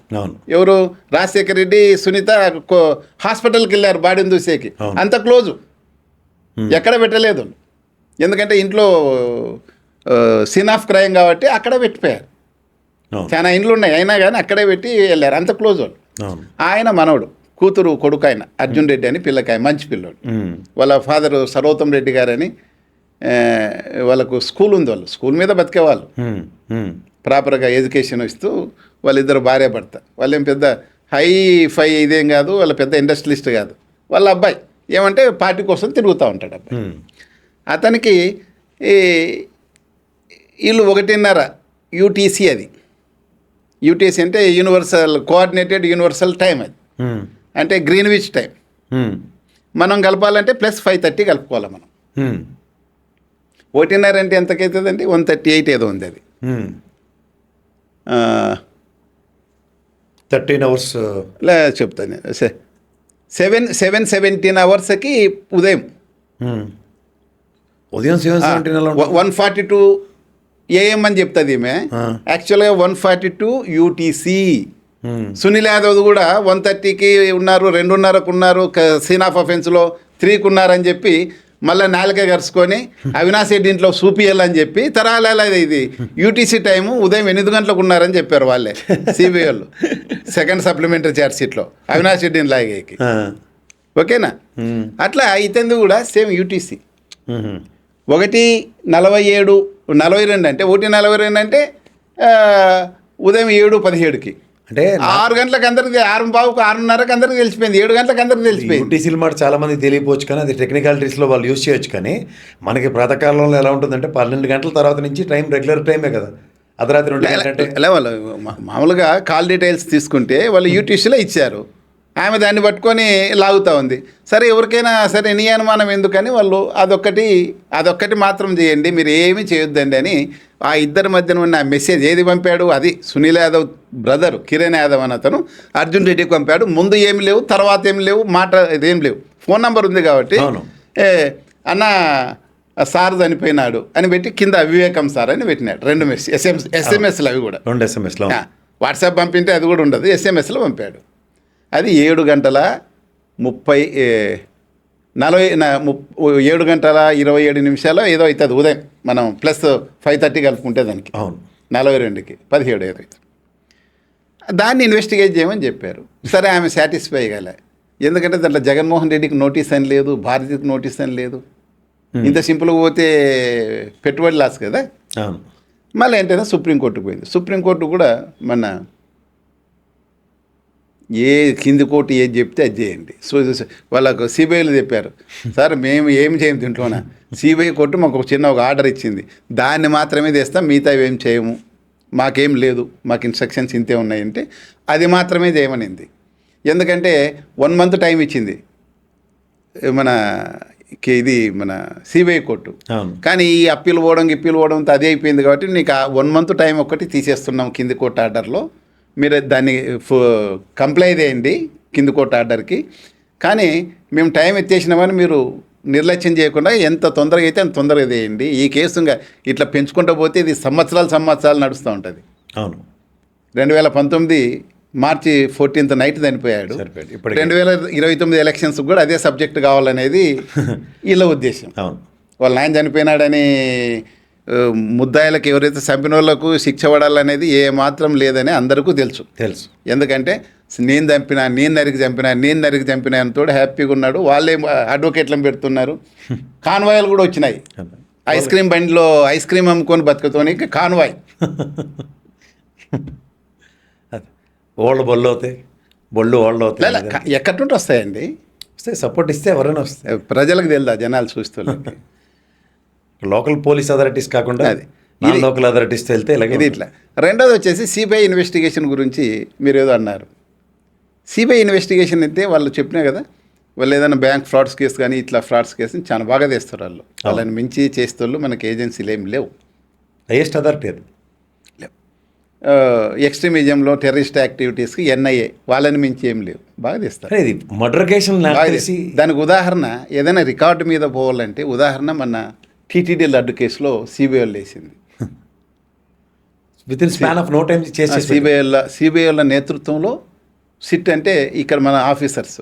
[SPEAKER 3] ఎవరు, రాజశేఖర్ రెడ్డి, సునీత హాస్పిటల్కి వెళ్ళారు బాడీని చూసేకి. అంత క్లోజు, ఎక్కడ పెట్టలేదు. ఎందుకంటే ఇంట్లో సీన్ ఆఫ్ క్రైమ్ కాబట్టి అక్కడే పెట్టిపోయారు. చాలా ఇండ్లు ఉన్నాయి అయినా కానీ అక్కడే పెట్టి వెళ్ళారు. అంత క్లోజ్ వాళ్ళు. ఆయన మనవడు, కూతురు కొడుకు ఆయన అర్జున్ రెడ్డి అని పిల్లకాయ, మంచి పిల్లోడు. వాళ్ళ ఫాదర్ సర్వోత్తం రెడ్డి గారని, వాళ్ళకు స్కూల్ ఉంది. వాళ్ళు స్కూల్ మీద బతికేవాళ్ళు, ప్రాపర్గా ఎడ్యుకేషన్ ఇస్తూ. వాళ్ళిద్దరు భార్య భర్త. వాళ్ళేం పెద్ద హై ఫై ఇదేం కాదు, వాళ్ళ పెద్ద ఇండస్ట్రియలిస్ట్ కాదు. వాళ్ళ అబ్బాయి ఏమంటే పార్టీ కోసం తిరుగుతూ ఉంటాడు అబ్బాయి. అతనికి వీళ్ళు 1.5 UTC, అది UTC అంటే యూనివర్సల్ కోఆర్డినేటెడ్ యూనివర్సల్ టైం. అది అంటే గ్రీన్విచ్ టైం. మనం కలపాలంటే +5:30 కలుపుకోవాలి మనం. 1.5 అంటే ఎంతకైతుందండి, 138 ఏదో ఉంది అది.
[SPEAKER 2] 13 hours
[SPEAKER 3] చెప్తాను. 17 hours ఉదయం 142 AM అని చెప్తుంది ఈమె. యాక్చువల్గా 142 UTC. సునీల్ యాదవ్ కూడా 130కి ఉన్నారు, 2:30కు ఉన్నారు, సీన్ ఆఫ్ అఫెన్స్లో 3కి ఉన్నారని చెప్పి మళ్ళీ 4 గరుచుకొని అవినాష్ రెడ్డి ఇంట్లో చూపియాలని చెప్పి తరాల ఇది UTC టైము ఉదయం 8 గంటలకు ఉన్నారని చెప్పారు వాళ్ళే సిబిఐ వాళ్ళు. సెకండ్ సప్లిమెంటరీ ఛార్జ్ షీట్లో అవినాష్ రెడ్డిని లాగేకి. ఓకేనా? అట్లా ఇతంది కూడా సేమ్ UTC. 1:47, 42 అంటే 1:42 అంటే ఉదయం 7:17కి, అంటే 6 గంటలకు అందరికి, 6:15కు 6:30కి అందరికి తెలిసిపోయింది, 7 గంటలకు అందరికి తెలిసిపోయింది.
[SPEAKER 2] UTCలు మాట చాలా మంది తెలియపోవచ్చు, కానీ అది టెక్నికాలిటీస్లో వాళ్ళు యూజ్ చేయొచ్చు. కానీ మనకి ప్రాతకాలంలో ఎలా ఉంటుందంటే 12 గంటల తర్వాత నుంచి టైం రెగ్యులర్ టైమే కదా. అర్ధరాత్రి 2 గంటలంటే
[SPEAKER 3] అలా వాళ్ళు మామూలుగా కాల్ డీటెయిల్స్ తీసుకుంటే వాళ్ళు UTCలో ఇచ్చారు. ఆమె దాన్ని పట్టుకొని లాగుతూ ఉంది. సరే ఎవరికైనా సరే నీ అనుమానం ఎందుకని వాళ్ళు అదొక్కటి మాత్రం చేయండి, మీరు ఏమీ చేయొద్దండి అని ఆ ఇద్దరి మధ్యన ఉన్న మెసేజ్ ఏది పంపాడు, అది సునీల్ యాదవ్ బ్రదర్ కిరణ్ యాదవ్ అని అతను అర్జున్ రెడ్డికి పంపాడు. ముందు ఏమి లేవు, తర్వాత ఏమి లేవు, మాట ఇదేం లేవు. ఫోన్ నెంబర్ ఉంది కాబట్టి అన్న సార్ చనిపోయినాడు అని పెట్టి కింద వివేకం సార్ అని పెట్టినాడు. 2 SMSలు, అవి కూడా
[SPEAKER 2] 2 SMSలు.
[SPEAKER 3] వాట్సాప్ పంపింటే అది కూడా ఉండదు, SMSలో పంపాడు. అది 7:27 ఏదో అవుతుంది ఉదయం. మనం +5:30 కలుపుకుంటే దానికి 42కి 17 ఏదో అవుతుంది. దాన్ని ఇన్వెస్టిగేట్ చేయమని చెప్పారు. సరే, ఆమె సాటిస్ఫై కాలే. ఎందుకంటే దాంట్లో జగన్మోహన్ రెడ్డికి నోటీస్ అని లేదు, భారతికి నోటీస్ అని లేదు. ఇంత సింపుల్గా పోతే పెట్టుబడి లాస్ కదా. మళ్ళీ ఏంటంటే సుప్రీంకోర్టుకు పోయింది. సుప్రీంకోర్టు కూడా మన కింది కోర్టు ఏది చెప్తే అది చేయండి. సో వాళ్ళకు సిబిఐలు చెప్పారు, సార్ మేము ఏమి చేయం దీంట్లోన, సిబిఐ కోర్టు మాకు ఒక ఆర్డర్ ఇచ్చింది, దాన్ని మాత్రమే చేస్తాం, మిగతా ఏం చేయము, మాకేం లేదు, మాకు ఇన్స్ట్రక్షన్స్ ఇంతే ఉన్నాయంటే అది మాత్రమే చేయమనింది. ఎందుకంటే 1 month టైం ఇచ్చింది ఇది మన సిబిఐ కోర్టు. కానీ ఈ అప్పీల్ పోవడంతో అదే అయిపోయింది. కాబట్టి నీకు ఆ 1 month టైం ఒక్కటి తీసేస్తున్నాం కింది కోర్టు ఆర్డర్లో, మీరు దాన్ని కంప్లై చేయండి కింది కోర్టు ఆర్డర్కి. కానీ మేము టైం ఎత్తేసినామని మీరు నిర్లక్ష్యం చేయకుండా ఎంత తొందరగా అయితే అంత తొందరగా చేయండి. ఈ కేసు ఇంకా ఇట్లా పెంచుకుంటూ పోతే ఇది సంవత్సరాలు నడుస్తూ ఉంటుంది.
[SPEAKER 2] అవును.
[SPEAKER 3] 2019 మార్చి 14th నైట్ చనిపోయాడు.
[SPEAKER 2] సరిపోయాడు. ఇప్పటికే
[SPEAKER 3] 2029 ఎలక్షన్స్ కూడా అదే సబ్జెక్ట్ కావాలనేది వీళ్ళ ఉద్దేశం.
[SPEAKER 2] అవును.
[SPEAKER 3] వాళ్ళ నాయన చనిపోయినాడని ముద్దాయిలకు ఎవరైతే చంపిన వాళ్ళకు శిక్ష పడాలనేది ఏ మాత్రం లేదని అందరికీ తెలుసు. ఎందుకంటే నేను నరికి చంపినా అంతో హ్యాపీగా ఉన్నాడు. వాళ్ళే అడ్వకేట్లను పెడుతున్నారు. కాన్వాయ్లు కూడా వచ్చినాయి. ఐస్ క్రీమ్ బండిలో ఐస్ క్రీమ్ అమ్ముకొని బతుకుతోనికి కాన్వాయ్.
[SPEAKER 2] ఓళ్ళు బొళ్ళు అవుతాయి, బొళ్ళు ఓళ్ళు అవుతాయి.
[SPEAKER 3] ఎక్కడి నుండి వస్తాయండి?
[SPEAKER 2] వస్తే సపోర్ట్ ఇస్తే ఎవరైనా వస్తాయి.
[SPEAKER 3] ప్రజలకు తెలుదా? జనాలు చూస్తున్నారు.
[SPEAKER 2] లోకల్ పోలీస్ అథారిటీస్ కాకుండా
[SPEAKER 3] అది
[SPEAKER 2] లోకల్ అథారిటీస్ వెళ్తే
[SPEAKER 3] ఇది ఇట్లా. రెండోది వచ్చేసి సిబిఐ ఇన్వెస్టిగేషన్ గురించి మీరు ఏదో అన్నారు. సిబిఐ ఇన్వెస్టిగేషన్ అయితే వాళ్ళు చెప్పినా కదా, వాళ్ళు ఏదైనా బ్యాంక్ ఫ్రాడ్స్ కేసు కానీ ఇట్లా ఫ్రాడ్స్ కేసుని చాలా బాగా చేస్తారు. వాళ్ళని మించి చేస్తోళ్ళు మనకి ఏజెన్సీలు ఏం లేవు.
[SPEAKER 2] హైయెస్ట్ అథారిటీ అది
[SPEAKER 3] లేవు. ఎక్స్ట్రీమిజంలో టెర్రరిస్ట్ యాక్టివిటీస్కి ఎన్ఐఏ వాళ్ళని మించి ఏం లేవు. బాగా చేస్తారు.
[SPEAKER 2] ఇది మర్డర్ కేసు.
[SPEAKER 3] దానికి ఉదాహరణ ఏదైనా రికార్డు మీద పోవాలంటే ఉదాహరణ మన టీటీడీ లడ్డు కేసులో సిబిఐ వాళ్ళు వేసింది.
[SPEAKER 2] Within span of no time చేసి
[SPEAKER 3] సిబిఐ వాళ్ళ నేతృత్వంలో సిట్ అంటే ఇక్కడ మన ఆఫీసర్స్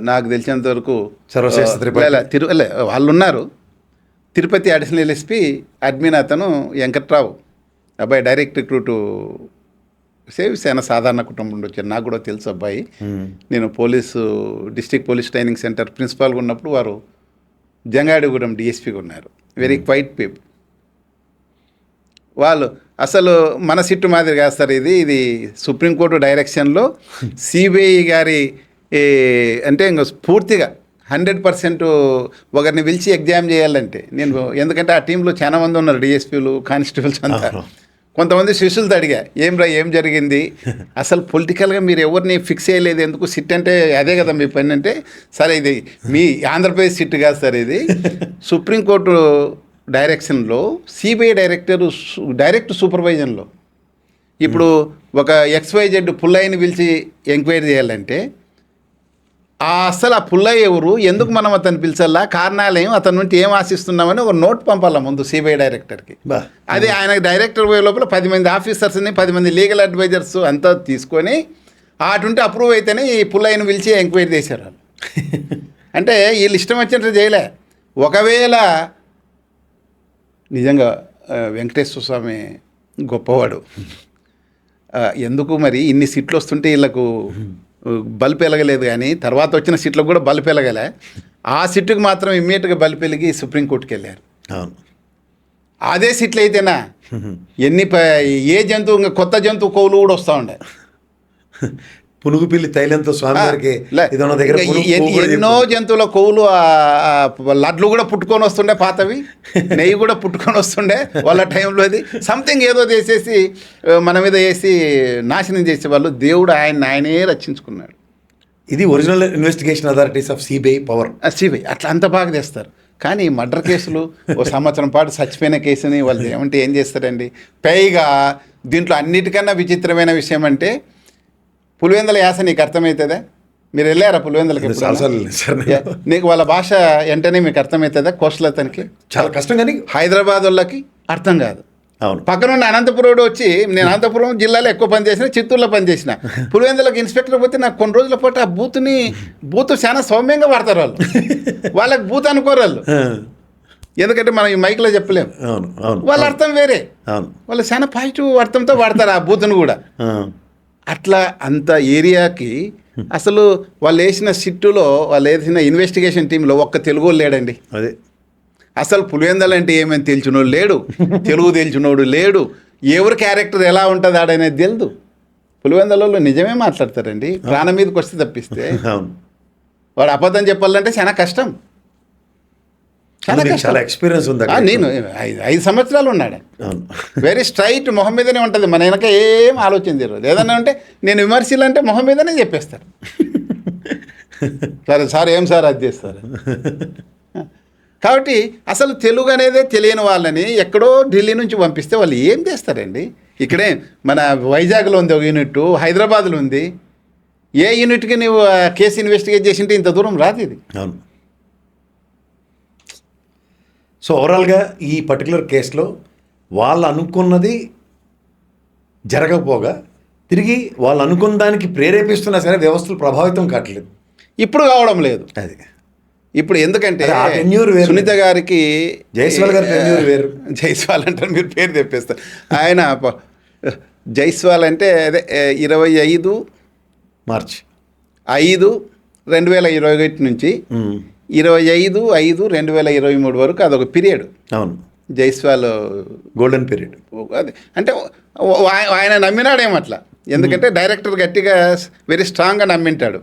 [SPEAKER 3] నాకు తెలిసినంత వరకు వాళ్ళు ఉన్నారు. తిరుపతి అడిషనల్ ఎస్పీ అడ్మిన్ అతను వెంకట్రావు అబ్బాయి డైరెక్ట్ రిక్రూట్ సేన సాధారణ కుటుంబం నుండి వచ్చారు. నాకు కూడా తెలుసు అబ్బాయి. నేను డిస్ట్రిక్ట్ పోలీస్ ట్రైనింగ్ సెంటర్ ప్రిన్సిపాల్గా ఉన్నప్పుడు వారు జంగాడిగూడెం డిఎస్పీగా ఉన్నారు. Very quiet people. వాళ్ళు అసలు మన సిట్టు మాదిరి కాదు సార్. ఇది సుప్రీంకోర్టు డైరెక్షన్లో సిబిఐ గారి అంటే ఇంకా పూర్తిగా 100% ఒకరిని పిలిచి ఎగ్జామ్ చేయాలంటే నేను, ఎందుకంటే ఆ టీంలో చాలా మంది ఉన్నారు, డిఎస్పీలు కానిస్టేబుల్స్ అంతా. కొంతమంది శిష్యులతో అడిగా ఏం జరిగింది అసలు పొలిటికల్గా మీరు ఎవరిని ఫిక్స్ చేయలేదు ఎందుకు? సిట్ అంటే అదే కదా మీ పని అంటే, సరే ఇది మీ ఆంధ్రప్రదేశ్ సిట్ కాదు సార్, ఇది సుప్రీంకోర్టు డైరెక్షన్లో సిబిఐ డైరెక్ట్ సూపర్వైజన్లో. ఇప్పుడు ఒక XYZ పుల్లయ్యని పిలిచి ఎంక్వైరీ చేయాలంటే అసలు ఆ పుల్లయ్య ఎవరు, ఎందుకు మనం అతను పిలిచాలా, కారణాలు ఏం, అతని నుంచి ఏం ఆశిస్తున్నామని ఒక నోట్ పంపాలా ముందు సిబిఐ డైరెక్టర్కి. అదే ఆయనకు డైరెక్టర్ పోయే లోపల 10 మంది ఆఫీసర్స్ని 10 మంది లీగల్ అడ్వైజర్స్ అంతా తీసుకొని అటుంటే అప్రూవ్ అయితేనే ఈ పుల్లయ్యను పిలిచి ఎంక్వైరీ చేశారు వాళ్ళు. అంటే వీళ్ళు ఇష్టం వచ్చినట్టు చేయలే. ఒకవేళ నిజంగా వెంకటేశ్వర స్వామి గొప్పవాడు, ఎందుకు మరి ఇన్ని సీట్లు వస్తుంటే వీళ్ళకు బల్బు వెలగలేదు, కానీ తర్వాత వచ్చిన సీట్లకు కూడా బల్బు వెలగలే. ఆ సీటుకు మాత్రం ఇమ్మీడియట్గా బల్బు వెలిగి సుప్రీంకోర్టుకి వెళ్ళారు. అదే సీట్లు అయితేనా ఏ జంతువు, ఇంకా కొత్త జంతువు కోవులు కూడా వస్తూ ఉండే.
[SPEAKER 2] పునుగు పిల్లి తైలంతో స్వామివారికి
[SPEAKER 3] ఎన్నో జంతువుల కొవ్వులు లడ్లు కూడా పుట్టుకొని వస్తుండే, పాతవి నెయ్యి కూడా పుట్టుకొని వస్తుండే వాళ్ళ టైంలో. అది సంథింగ్ ఏదో చేసేసి మన మీద వేసి నాశనం చేసేవాళ్ళు. దేవుడు ఆయనే రక్షించుకున్నాడు.
[SPEAKER 2] ఇది original investigation authorities of CBI power.
[SPEAKER 3] CBI అట్లా అంత బాగా చేస్తారు. కానీ మర్డర్ కేసులు ఓ సంవత్సరం పాటు చచ్చిపోయిన కేసుని వాళ్ళు ఏమంటే ఏం చేస్తారండి. పైగా దీంట్లో అన్నిటికన్నా విచిత్రమైన విషయం అంటే పులివెందుల యాస నీకు అర్థమవుతుందా? మీరు వెళ్ళారా పులివెందులకి? నీకు వాళ్ళ భాష వెంటనే మీకు అర్థమవుతుందా? కోస్టల్ అతనికి
[SPEAKER 2] చాలా కష్టం, కానీ
[SPEAKER 3] హైదరాబాద్ వాళ్ళకి అర్థం కాదు.
[SPEAKER 2] అవును.
[SPEAKER 3] పక్కనున్న అనంతపురం వచ్చి, నేను అనంతపురం జిల్లాలో ఎక్కువ పనిచేసిన, చిత్తూరులో పనిచేసిన, పులివెందులకు ఇన్స్పెక్టర్ పోతే నాకు కొన్ని రోజుల పాటు ఆ బూత్ చాలా సౌమ్యంగా వాడతారు వాళ్ళు. వాళ్ళకి బూత్ అనుకోరు వాళ్ళు, ఎందుకంటే మనం ఈ మైక్లో చెప్పలేము. వాళ్ళ అర్థం వేరే, వాళ్ళు చాలా పాజిటివ్ అర్థంతో వాడతారు ఆ బూత్ను కూడా. అట్లా అంత ఏరియాకి అసలు వాళ్ళు వేసిన సిట్టులో, వాళ్ళు వేసిన ఇన్వెస్టిగేషన్ టీంలో ఒక్క తెలుగు లేడండి.
[SPEAKER 2] అదే
[SPEAKER 3] అసలు పులివెందులు అంటే ఏమని తెలిసినోడు లేడు, తెలుగు తెలిసినోడు లేడు, ఎవరి క్యారెక్టర్ ఎలా ఉంటుంది ఆడనేది తెలియదు. పులివెందులలో నిజమే మాట్లాడతారండి, ప్రాణం మీదకి వస్తే తప్పిస్తే. వాడు అబద్ధం చెప్పాలంటే చాలా కష్టం.
[SPEAKER 2] చాలా ఎక్స్పీరియన్స్ ఉంది.
[SPEAKER 3] నేను 5 సంవత్సరాలు ఉన్నాడు. వెరీ స్ట్రైట్, మొహం మీదనే ఉంటుంది. మన వెనక ఏం ఆలోచన జరగదు. ఏదన్నా అంటే నేను విమర్శలు అంటే మొహం మీదనే చెప్పేస్తారు. సరే సార్, ఏం సార్ అది చేస్తారు. కాబట్టి అసలు తెలుగు అనేదే తెలియని వాళ్ళని ఎక్కడో ఢిల్లీ నుంచి పంపిస్తే వాళ్ళు ఏం చేస్తారండి? ఇక్కడే మన వైజాగ్లో ఉంది ఒక యూనిట్, హైదరాబాద్లో ఉంది. ఏ యూనిట్కి నువ్వు కేసు ఇన్వెస్టిగేట్ చేసింటే ఇంత దూరం రాదు ఇది.
[SPEAKER 2] సో ఓవరాల్గా ఈ పర్టికులర్ కేసులో వాళ్ళు అనుకున్నది జరగకపోగా తిరిగి వాళ్ళు అనుకున్న దానికి ప్రేరేపిస్తున్నా సరే వ్యవస్థలు ప్రభావితం కావట్లేదు.
[SPEAKER 3] ఇప్పుడు కావడం లేదు.
[SPEAKER 2] అది
[SPEAKER 3] ఇప్పుడు ఎందుకంటే
[SPEAKER 2] అదే ఆ tenure వేరు.
[SPEAKER 3] సునీత గారికి
[SPEAKER 2] జైస్వాల్ గారి tenure వేరు.
[SPEAKER 3] జైస్వాల్ అంటారు, మీరు పేరు తెప్పిస్తారు. ఆయన జైస్వాల్ అంటే అదే 25
[SPEAKER 2] మార్చ్
[SPEAKER 3] 5 2021 నుంచి 25/5/2023 వరకు అదొక పీరియడ్.
[SPEAKER 2] అవును,
[SPEAKER 3] జైస్వాల్
[SPEAKER 2] గోల్డెన్ పీరియడ్.
[SPEAKER 3] అది అంటే ఆయన నమ్మినాడేమట్లా, ఎందుకంటే డైరెక్టర్ గట్టిగా వెరీ స్ట్రాంగ్గా నమ్మింటాడు.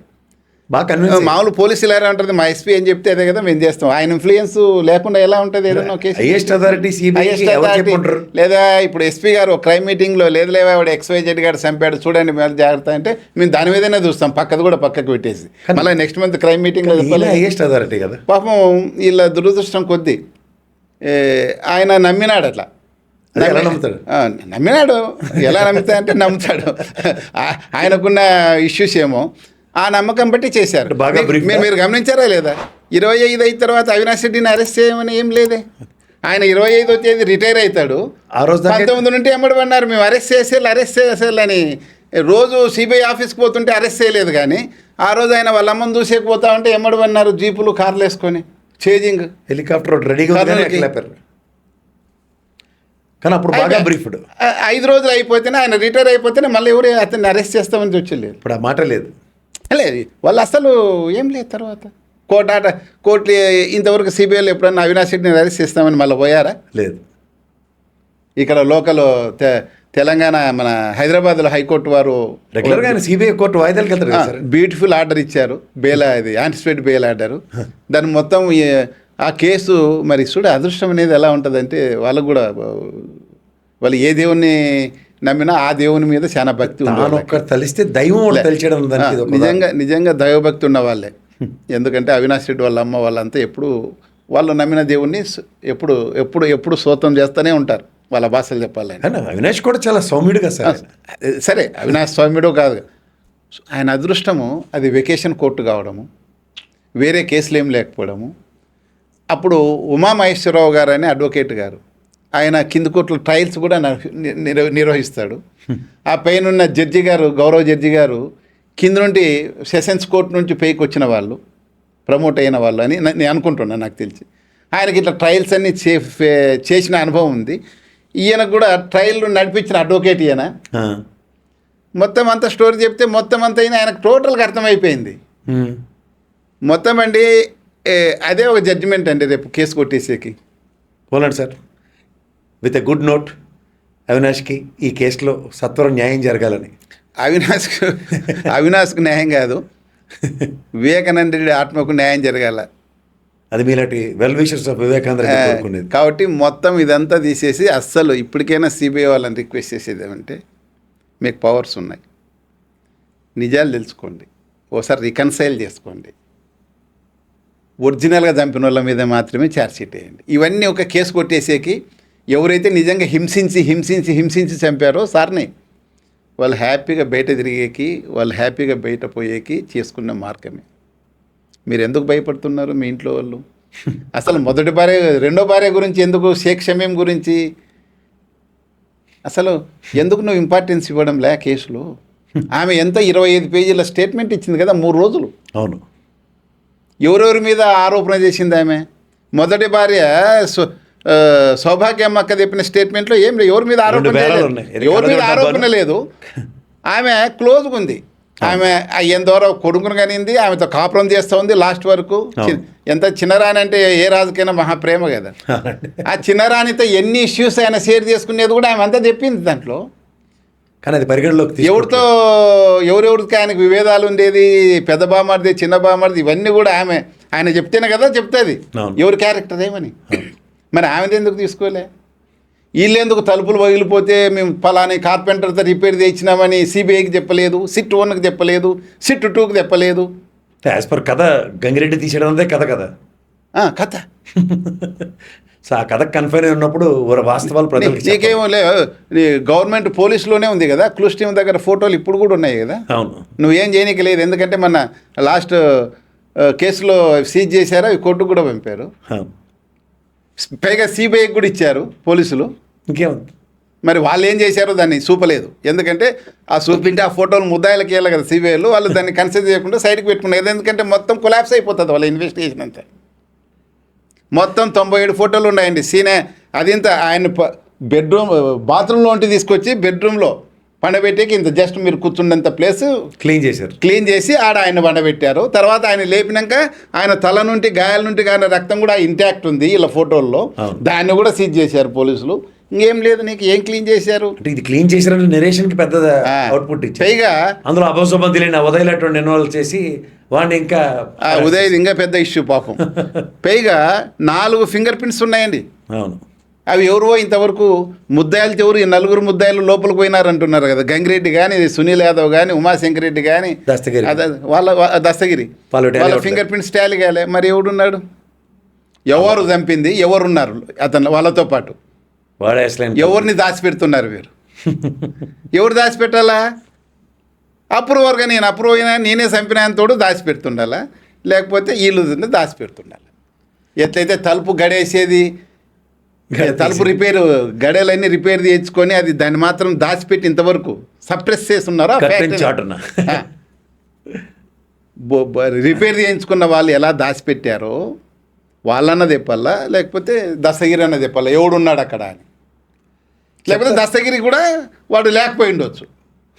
[SPEAKER 2] బాగా కన్విన్స్
[SPEAKER 3] మామూలు పోలీసులు ఎలా ఉంటుంది, మా ఎస్పీ అని చెప్తే అదే కదా మేము చేస్తాం. ఆయన ఇన్ఫ్లుయెన్స్ లేకుండా ఎలా ఉంటుంది ఏదన్నా case?
[SPEAKER 2] Highest authority
[SPEAKER 3] Highest authority. లేదా ఇప్పుడు ఎస్పీ గారు క్రైమ్ మీటింగ్లో లేదులేవా వాడు XYZ గారు చంపాడు చూడండి మీరు జాగ్రత్త అంటే మేము దాని మీదనే చూస్తాం, పక్కది కూడా పక్కకు పెట్టేసి మళ్ళీ నెక్స్ట్ మంత్ క్రైమ్ మీటింగ్లో చెప్పాలి.
[SPEAKER 2] హైయెస్ట్ అథారిటీ కదా.
[SPEAKER 3] పాపం వీళ్ళ దురదృష్టం కొద్దీ ఆయన నమ్మినాడు అట్లా.
[SPEAKER 2] ఎలా నమ్ముతాడు?
[SPEAKER 3] నమ్మినాడు. ఎలా నమ్ముతా అంటే నమ్ముతాడు. ఆయనకున్న ఇష్యూస్ ఏమో ఆ నమ్మకం బట్టి చేశారు.
[SPEAKER 2] బాగా brief గా?
[SPEAKER 3] మీరు గమనించారా లేదా? 25 అయిన తర్వాత అవినాష్ రెడ్డిని అరెస్ట్ చేయమని ఏం లేదే. ఆయన 25వ తేదీ రిటైర్ అవుతాడు.
[SPEAKER 2] ఆ రోజు దాకా
[SPEAKER 3] 19 నుండి ఎమ్మడమన్నారు మేము అరెస్ట్ చేసేయాలని. రోజు సిబిఐ ఆఫీస్కి పోతుంటే అరెస్ట్ చేయలేదు, కానీ ఆ రోజు ఆయన వాళ్ళ అమ్మని చూసేకపోతా ఉంటే ఎమ్మడమన్నారు జీపులు కార్లు వేసుకొని చేజింగ్
[SPEAKER 2] హెలికాప్టర్ రెడీగా
[SPEAKER 3] కర్నూలుకి.
[SPEAKER 2] కానీ అప్పుడు బాగా బ్రీఫ్డ్.
[SPEAKER 3] 5 రోజులు అయిపోతేనే ఆయన రిటైర్ అయిపోతేనే మళ్ళీ ఎవరు అతన్ని అరెస్ట్ చేస్తామని వచ్చలేదు.
[SPEAKER 2] ఇప్పుడు ఆ మాట లేదు.
[SPEAKER 3] లేదు వాళ్ళు అసలు ఏం లేదు. తర్వాత కోర్టు ఇంతవరకు సిబిఐలో ఎప్పుడన్నా అవినాష్ రెడ్డిని అరెస్ట్ చేస్తామని మళ్ళీ పోయారా?
[SPEAKER 2] లేదు.
[SPEAKER 3] ఇక్కడ లోకల్ తెలంగాణ మన హైదరాబాద్లో హైకోర్టు వారు
[SPEAKER 2] రెగ్యులర్గా ఆయన సిబిఐ కోర్టు వాయిదాలకు వెళ్తారు కదా సార్.
[SPEAKER 3] బ్యూటిఫుల్ ఆర్డర్ ఇచ్చారు, బెయిల్ ఇది యాంటిసిపేట్ బెయిల్ ఆర్డరు. దాని మొత్తం ఆ కేసు మరి చూడ అదృష్టం అనేది ఎలా ఉంటుందంటే వాళ్ళకు కూడా వాళ్ళు ఏ దేవుణ్ణి నమ్మినా ఆ దేవుని మీద చాలా భక్తి ఉంది.
[SPEAKER 2] తలిస్తే దైవం తెలియడం
[SPEAKER 3] నిజంగా దైవభక్తి ఉన్న వాళ్ళే. ఎందుకంటే అవినాష్ రెడ్డి వాళ్ళ అమ్మ వాళ్ళంతా ఎప్పుడు వాళ్ళు నమ్మిన దేవుణ్ణి ఎప్పుడు ఎప్పుడు ఎప్పుడు స్తోత్రం చేస్తూనే ఉంటారు, వాళ్ళ భాషలు చెప్పాలని.
[SPEAKER 2] అవినాష్ కూడా చాలా సౌమ్యుడుగా సార్.
[SPEAKER 3] సరే అవినాష్ సౌమ్యుడు కాదు, ఆయన అదృష్టము అది వెకేషన్ కోర్టు కావడము, వేరే కేసులు ఏం లేకపోవడము. అప్పుడు ఉమామహేశ్వరరావు గారు అనే అడ్వకేట్ గారు, ఆయన కింది కోర్టులో ట్రయల్స్ కూడా నిర్వహిస్తాడు. ఆ పైన ఉన్న జడ్జి గారు, గౌరవ జడ్జి గారు కింద నుండి సెషన్స్ కోర్టు నుంచి పైకి వచ్చిన వాళ్ళు, ప్రమోట్ అయిన వాళ్ళు అని నేను అనుకుంటున్నాను. నాకు తెలిసి ఆయనకి ఇట్లా ట్రయల్స్ అన్నీ చేసిన అనుభవం ఉంది. ఈయనకు కూడా ట్రయల్ నడిపించిన అడ్వకేట్ ఈయన. మొత్తం అంతా స్టోరీ చెప్తే మొత్తం అంతా అయినా ఆయనకు టోటల్గా అర్థమైపోయింది. మొత్తం అండి అదే ఒక జడ్జిమెంట్ అండి రేపు కేసు కొట్టేసేకి.
[SPEAKER 2] పోలండి sir, with a good note, అవినాష్కి ఈ కేసులో సత్వరం న్యాయం జరగాలని.
[SPEAKER 3] అవినాష్కు న్యాయం కాదు, వివేకానంద రెడ్డి ఆత్మకు న్యాయం జరగాల.
[SPEAKER 2] అది మీలాంటి well wishers of Vivekananda Reddy కోరుకునేది.
[SPEAKER 3] కాబట్టి మొత్తం ఇదంతా తీసేసి అస్సలు ఇప్పటికైనా సిబిఐ వాళ్ళని రిక్వెస్ట్ చేసేది ఏమంటే, మీకు పవర్స్ ఉన్నాయి, నిజాలు తెలుసుకోండి, ఓసారి రికన్సైల్ చేసుకోండి, ఒరిజినల్గా చంపిన వాళ్ళ మీద మాత్రమే ఛార్జ్షీట్ వేయండి. ఇవన్నీ ఒక కేసు కొట్టేసేకి ఎవరైతే నిజంగా హింసించి చంపారో సార్ని వాళ్ళు హ్యాపీగా బయట తిరిగేకి, వాళ్ళు హ్యాపీగా బయట పోయేకి చేసుకున్న మార్గమే. మీరు ఎందుకు భయపడుతున్నారు మీ ఇంట్లో వాళ్ళు? అసలు మొదటి భార్య రెండో భార్య గురించి ఎందుకు, షేక్ షమీం గురించి అసలు ఎందుకు నువ్వు ఇంపార్టెన్స్ ఇవ్వడం లే కేసులో? ఆమె ఎంత 25 పేజీల స్టేట్మెంట్ ఇచ్చింది కదా 3 రోజులు.
[SPEAKER 2] అవును.
[SPEAKER 3] ఎవరెవరి మీద ఆరోపణ చేసింది ఆమె? మొదటి భార్య సౌభాగ్యమ్మ అక్క చెప్పిన స్టేట్మెంట్లో ఏం లేదు, ఎవరి మీద ఆరోపణ లేదు. ఆమె క్లోజ్గా ఉంది. ఆమె అయ్యేం ద్వారా కొడుకును కనింది, ఆమెతో కాపురం చేస్తూ ఉంది లాస్ట్ వరకు. ఎంత చిన్నరాణి అంటే ఏ రాజుకైనా మహాప్రేమ కదా. ఆ చిన్నరాణితో ఎన్ని ఇష్యూస్ ఆయన షేర్ చేసుకునేది కూడా ఆమె అంతా చెప్పింది దాంట్లో.
[SPEAKER 2] కానీ అది పరిగణలోకి
[SPEAKER 3] ఎవరితో ఎవరెవరికి ఆయనకు విభేదాలు ఉండేది, పెద్ద బామారిది చిన్న బామారిది ఇవన్నీ కూడా ఆయన చెప్తేనే కదా చెప్తుంది ఎవరి క్యారెక్టర్ ఏమని. మరి ఆమెది ఎందుకు తీసుకోలే? వీళ్ళెందుకు తలుపులు పగిలిపోతే మేము పలాని కార్పెంటర్తో రిపేర్ చేయించినామని సిబిఐకి చెప్పలేదు, సిట్ 1కి చెప్పలేదు, సిట్ 2కి చెప్పలేదు.
[SPEAKER 2] యాజ్ పర్ కథ గంగిరెడ్డి తీసేయడం అంతే కథ కదా.
[SPEAKER 3] కథ
[SPEAKER 2] సో ఆ కథకు కన్ఫైన్ ఉన్నప్పుడు వాస్తవాలు ప్రజలకు
[SPEAKER 3] నీకేమో గవర్నమెంట్ పోలీసులోనే ఉంది కదా, క్లూస్ టీమ్ దగ్గర ఫోటోలు ఇప్పుడు కూడా ఉన్నాయి కదా.
[SPEAKER 2] అవును,
[SPEAKER 3] నువ్వేం చేయనీకి లేదు. ఎందుకంటే మన లాస్ట్ కేసులో సీజ్ చేశారా, కోర్టుకు కూడా పంపారు. పైగా సిబిఐకి కూడా ఇచ్చారు పోలీసులు.
[SPEAKER 2] ఇంకేముంది?
[SPEAKER 3] మరి వాళ్ళు ఏం చేశారో దాన్ని చూపలేదు. ఎందుకంటే ఆ చూపింటే ఆ ఫోటోలు ముద్దాయిలకి వెళ్ళాలి కదా సిబిఐలు, వాళ్ళు దాన్ని కన్సిడర్ చేయకుండా సైడ్కి పెట్టుకున్నారు. ఎందుకంటే మొత్తం కొలాప్స్ అయిపోతుంది వాళ్ళ ఇన్వెస్టిగేషన్ అంతా. మొత్తం 97 ఫోటోలు ఉన్నాయండి. సీనే అదింత ఆయన బెడ్రూమ్ బాత్రూంలో ఉంటే తీసుకొచ్చి బెడ్రూమ్లో పండబెట్టేకి ఇంత జస్ట్ మీరు కూర్చున్నంత ప్లేస్ క్లీన్ చేసి ఆడ ఆయన పండబెట్టారు. తర్వాత ఆయన లేపినాక ఆయన తల నుండి గాయాల నుండి కానీ రక్తం కూడా ఇంటాక్ట్ ఉంది ఇలా ఫోటోల్లో. దాన్ని కూడా సీజ్ చేశారు పోలీసులు. ఇంకేం లేదు, నీకు ఏం క్లీన్ చేశారు?
[SPEAKER 2] ఇది క్లీన్ చేశారని నరేషన్ కి పెద్ద అవుట్పుట్ ఇచ్చారు.
[SPEAKER 3] పైగా
[SPEAKER 2] అందులో అభోసోబంది లేని ఉదయలటువంటి ఇన్వాల్వ్ చేసి వాడిని ఇంకా
[SPEAKER 3] ఉదయ్ ఇంకా పెద్ద ఇష్యూ పాపం. పైగా 4 ఫింగర్ ప్రింట్స్ ఉన్నాయండి.
[SPEAKER 2] అవును,
[SPEAKER 3] అవి ఎవరో ఇంతవరకు ముద్దాయిలు ఎవరు ఈ 4 ముద్దాయిలు లోపలికి పోయినారంటున్నారు కదా. గంగిరెడ్డి కానీ, సునీల్ యాదవ్ కానీ, ఉమాశంకర్ రెడ్డి కానీ,
[SPEAKER 2] దస్తగిరి
[SPEAKER 3] దస్తగిరి వాళ్ళ ఫింగర్ ప్రింట్స్ టాలీ కాలే. మరి ఎవడున్నాడు? ఎవరు చంపింది ఎవరున్నారు అతను వాళ్ళతో పాటు? ఎవరిని దాచిపెడుతున్నారు వీరు? ఎవరు దాచిపెట్టాలా? అప్రూవర్గా నేను అప్రూవ్ అయినా నేనే చంపినంతోడు దాచిపెడుతుండాలా, లేకపోతే వీళ్ళు దాచిపెడుతుండాలి. ఎట్లయితే తలుపు గడేసేది, తలుపు రిపేర్ గడేలన్నీ రిపేర్ చేయించుకొని అది దాన్ని మాత్రం దాచిపెట్టి ఇంతవరకు సప్రెస్ చేస్తున్నారో రిపేర్ చేయించుకున్న వాళ్ళు ఎలా దాచిపెట్టారో వాళ్ళన్న చెప్పాలా, లేకపోతే దస్తగిరి అన్న చెప్పాలా ఎవడున్నాడు అక్కడ అని. లేకపోతే దస్తగిరి కూడా వాడు లేకపోయి ఉండొచ్చు,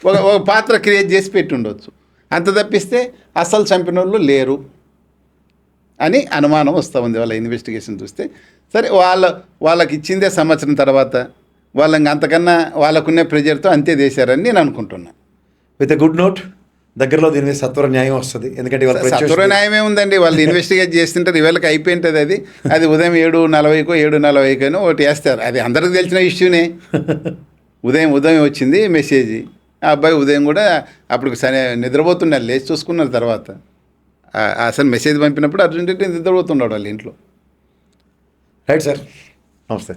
[SPEAKER 3] ఒక పాత్ర క్రియేట్ చేసి పెట్టి ఉండొచ్చు. అంత తప్పిస్తే అసలు చంపిన వాళ్ళు లేరు అని అనుమానం వస్తూ ఉంది వాళ్ళ ఇన్వెస్టిగేషన్ చూస్తే. సరే, వాళ్ళకి ఇచ్చిందే సంవత్సరం తర్వాత వాళ్ళకి అంతకన్నా వాళ్ళకున్న ప్రెజర్తో అంతే చేశారని నేను అనుకుంటున్నాను.
[SPEAKER 2] విత్ ఎ గుడ్ నోట్, దగ్గరలో దీని మీద సత్వర న్యాయం వస్తుంది. ఎందుకంటే
[SPEAKER 3] సత్వర న్యాయమే ఉందండి. వాళ్ళు ఇన్వెస్టిగేట్ చేస్తుంటారు, ఇవాళకి అయిపోయింటుంది. అది ఉదయం 7:40కో 7:40కో ఒకటి వేస్తారు. అది అందరికి తెలిసిన ఇష్యూనే. ఉదయం వచ్చింది మెసేజ్. ఆ అబ్బాయి ఉదయం కూడా అప్పుడు నిద్రపోతున్నారు, లేచి చూసుకున్నారు. తర్వాత అసలు మెసేజ్ పంపినప్పుడు అర్జెంట్ నిద్రపోతున్నాడు వాళ్ళ ఇంట్లో.
[SPEAKER 2] రైట్ సార్, నమస్తే.